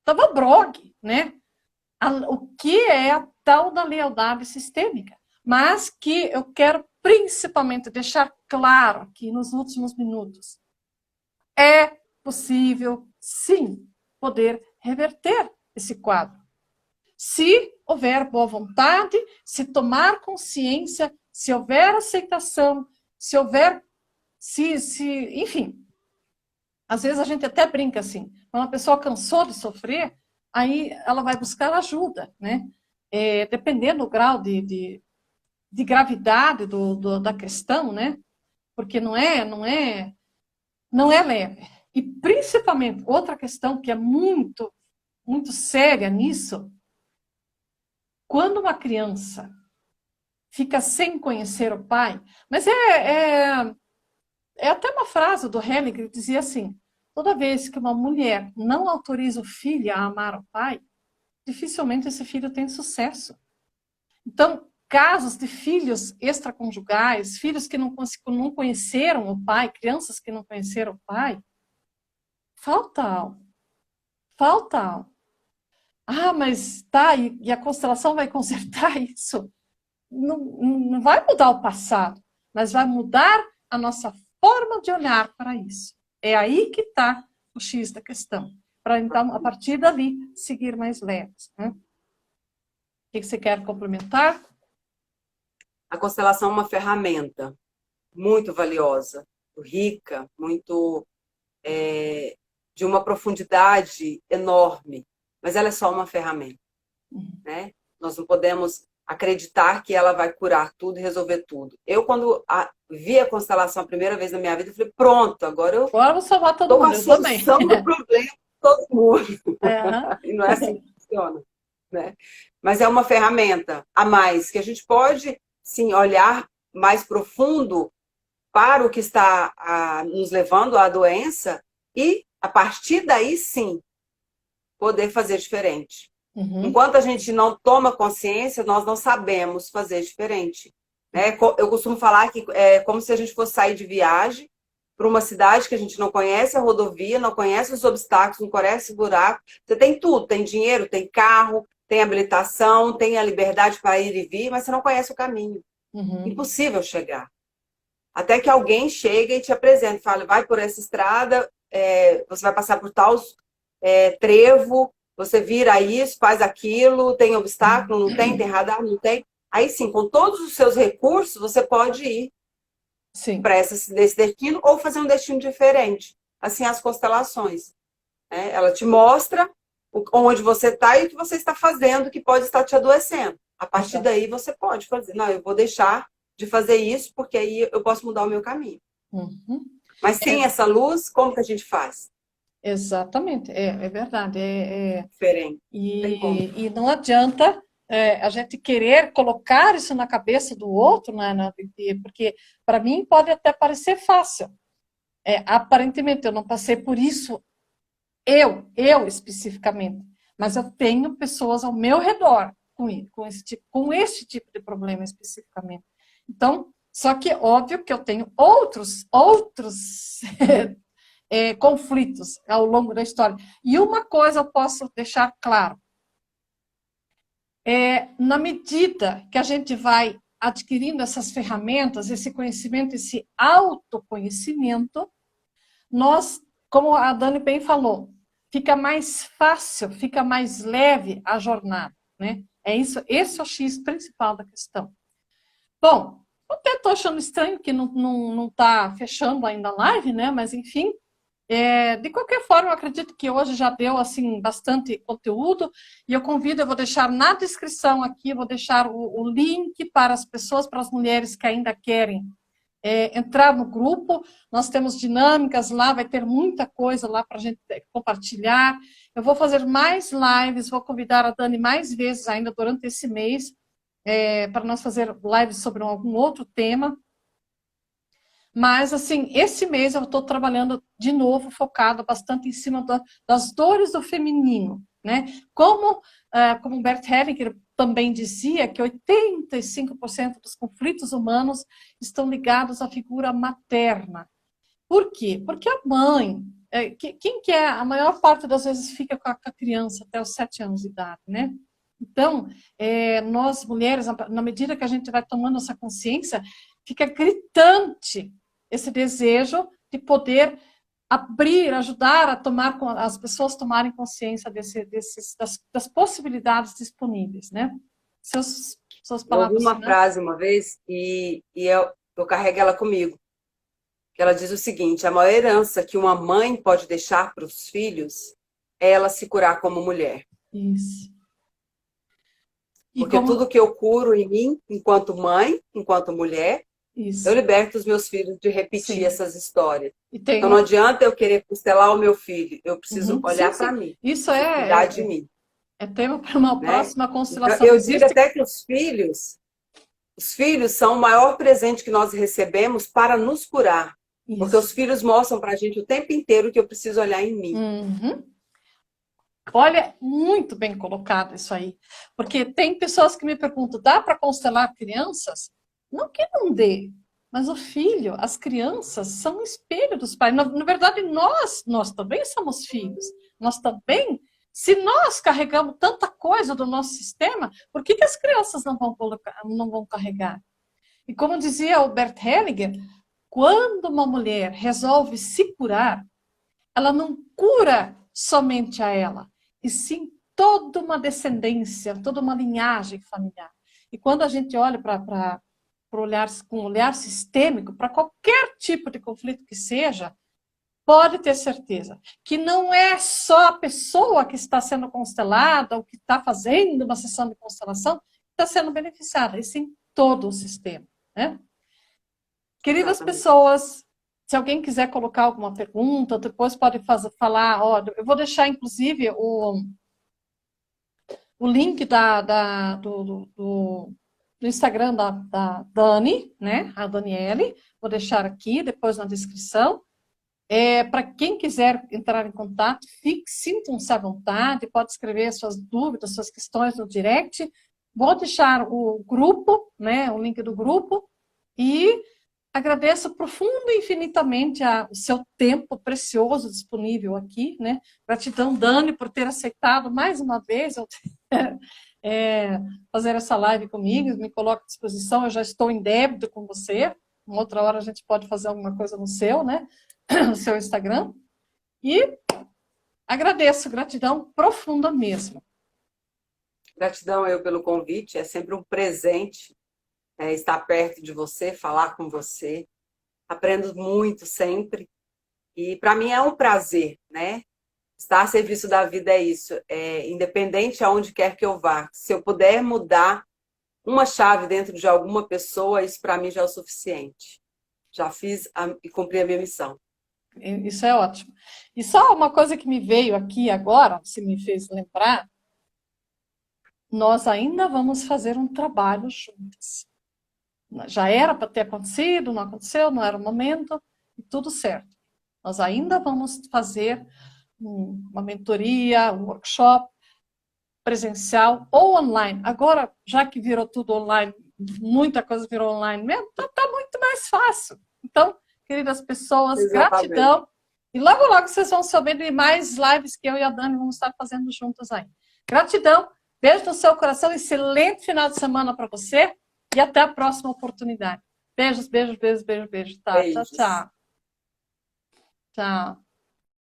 tava brogue, né? O que é a tal da lealdade sistêmica? Mas que eu quero principalmente deixar claro aqui nos últimos minutos. É possível, sim, poder reverter esse quadro. Se houver boa vontade, se tomar consciência, se houver aceitação, se houver... enfim. Às vezes a gente até brinca assim. Quando a pessoa cansou de sofrer, aí ela vai buscar ajuda, né? Dependendo do grau de gravidade da questão, né? Porque não é leve. E principalmente, outra questão que é muito, muito séria nisso, quando uma criança fica sem conhecer o pai, mas é até uma frase do Hellinger que dizia assim, toda vez que uma mulher não autoriza o filho a amar o pai, dificilmente esse filho tem sucesso. Então, casos de filhos extraconjugais, filhos que não conheceram o pai, crianças que não conheceram o pai, falta algo. Mas tá, e a constelação vai consertar isso? Não vai mudar o passado, mas vai mudar a nossa forma de olhar para isso. É aí que está o X da questão. Para, então, a partir dali, seguir mais leves. Né? O que você quer complementar? A constelação é uma ferramenta muito valiosa, rica, muito de uma profundidade enorme, mas ela é só uma ferramenta. Né? Nós não podemos acreditar que ela vai curar tudo e resolver tudo. Eu, quando vi a constelação a primeira vez na minha vida, eu falei, pronto, agora eu Agora eu vou salvar todo estou com a mundo, eu também. solução do problema de todo mundo. Aham. E não é assim que funciona, né? Mas é uma ferramenta a mais, que a gente pode, sim, olhar mais profundo para o que está nos levando à doença e, a partir daí, sim, poder fazer diferente. Uhum. Enquanto a gente não toma consciência, nós não sabemos fazer diferente. Né? Eu costumo falar que é como se a gente fosse sair de viagem para uma cidade que a gente não conhece a rodovia, não conhece os obstáculos, não conhece o buraco. Você tem tudo, tem dinheiro, tem carro, tem habilitação, tem a liberdade para ir e vir, mas você não conhece o caminho. Uhum. Impossível chegar. Até que alguém chegue e te apresente, fala, vai por essa estrada, você vai passar por tal trevo, você vira isso, faz aquilo, tem obstáculo, não tem radar, não tem. Aí sim, com todos os seus recursos, você pode ir para esse destino ou fazer um destino diferente. Assim, as constelações. Né? Ela te mostra onde você está e o que você está fazendo, que pode estar te adoecendo. A partir daí, você pode fazer. Não, eu vou deixar de fazer isso, porque aí eu posso mudar o meu caminho. Uhum. Mas sem essa luz, como que a gente faz? Exatamente, é verdade. Diferente. E não adianta a gente querer colocar isso na cabeça do outro, né, porque para mim pode até parecer fácil. Aparentemente eu não passei por isso, eu especificamente, mas eu tenho pessoas ao meu redor com esse tipo de problema especificamente. Então, só que é óbvio que eu tenho outros conflitos ao longo da história. E uma coisa eu posso deixar claro, na medida que a gente vai adquirindo essas ferramentas, esse conhecimento, esse autoconhecimento, nós, como a Dani bem falou, fica mais fácil, fica mais leve a jornada, né? É isso, esse é o X principal da questão. Bom, eu até estou achando estranho que não está fechando ainda a live, né? Mas enfim, de qualquer forma, eu acredito que hoje já deu assim bastante conteúdo e eu vou deixar na descrição aqui, vou deixar o link para as pessoas, para as mulheres que ainda querem entrar no grupo. Nós temos dinâmicas lá, vai ter muita coisa lá para a gente compartilhar. Eu vou fazer mais lives, vou convidar a Dani mais vezes ainda durante esse mês para nós fazer lives sobre algum outro tema. Mas, assim, esse mês eu estou trabalhando de novo, focada bastante em cima das dores do feminino, né? Como Bert Hellinger também dizia, que 85% dos conflitos humanos estão ligados à figura materna. Por quê? Porque a mãe, quem que é, a maior parte das vezes fica com a criança até os 7 anos de idade, né? Então, nós mulheres, na medida que a gente vai tomando essa consciência, fica gritante esse desejo de poder abrir, ajudar a tomar, as pessoas tomarem consciência das possibilidades disponíveis, né? Suas Eu ouvi palavras uma finais? frase uma vez e eu carrego ela comigo. Que ela diz o seguinte: a maior herança que uma mãe pode deixar para os filhos é ela se curar como mulher. Isso. Porque tudo que eu curo em mim, enquanto mãe, enquanto mulher, isso. Eu liberto os meus filhos de repetir Sim. essas histórias. Então não adianta eu querer constelar o meu filho, eu preciso olhar para mim. Isso cuidar de mim. É tema para uma próxima constelação. Eu digo até que os filhos são o maior presente que nós recebemos para nos curar. Isso. Porque os filhos mostram para a gente o tempo inteiro que eu preciso olhar em mim. Uhum. Olha, muito bem colocado isso aí. Porque tem pessoas que me perguntam, dá para constelar crianças? Não que não dê, mas o filho, as crianças são um espelho dos pais. Na verdade, nós também somos filhos. Nós também, se nós carregamos tanta coisa do nosso sistema, por que as crianças não vão carregar? E como dizia o Bert Hellinger, quando uma mulher resolve se curar, ela não cura somente a ela, e sim toda uma descendência, toda uma linhagem familiar. E quando a gente olha para com um olhar sistêmico, para qualquer tipo de conflito que seja, pode ter certeza que não é só a pessoa que está sendo constelada ou que está fazendo uma sessão de constelação está sendo beneficiada, e sim todo o sistema, né? Queridas Exatamente. pessoas, se alguém quiser colocar alguma pergunta, depois pode falar, ó, eu vou deixar, inclusive, o link do Instagram da Dani, né? A Daniele, vou deixar aqui, depois na descrição. Para quem quiser entrar em contato, sintam-se à vontade, pode escrever suas dúvidas, suas questões no direct. Vou deixar o grupo, né, o link do grupo, e agradeço profundo e infinitamente o seu tempo precioso disponível aqui, né? Gratidão, Dani, por ter aceitado mais uma vez fazer essa live comigo, me coloco à disposição, eu já estou em débito com você, uma outra hora a gente pode fazer alguma coisa no seu, né? No seu Instagram. E agradeço, gratidão profunda mesmo. Gratidão eu pelo convite, é sempre um presente estar perto de você, falar com você. Aprendo muito sempre. E para mim é um prazer, né? Estar a serviço da vida é isso. Independente aonde quer que eu vá. Se eu puder mudar uma chave dentro de alguma pessoa, isso para mim já é o suficiente. Já fiz e cumpri a minha missão. Isso é ótimo. E só uma coisa que me veio aqui agora, se me fez lembrar, nós ainda vamos fazer um trabalho juntas. Já era para ter acontecido, não aconteceu, não era o momento, e tudo certo. Nós ainda vamos fazer uma mentoria, um workshop presencial ou online. Agora, já que virou tudo online, muita coisa virou online mesmo, tá muito mais fácil. Então, queridas pessoas, Exatamente. gratidão. E logo, logo vocês vão saber de mais lives que eu e a Dani vamos estar fazendo juntas aí. Gratidão, beijo no seu coração, excelente final de semana para você e até a próxima oportunidade. Beijos, beijos, beijos, beijos, beijos. Tá, Beijos. tchau, tchau. Tchau.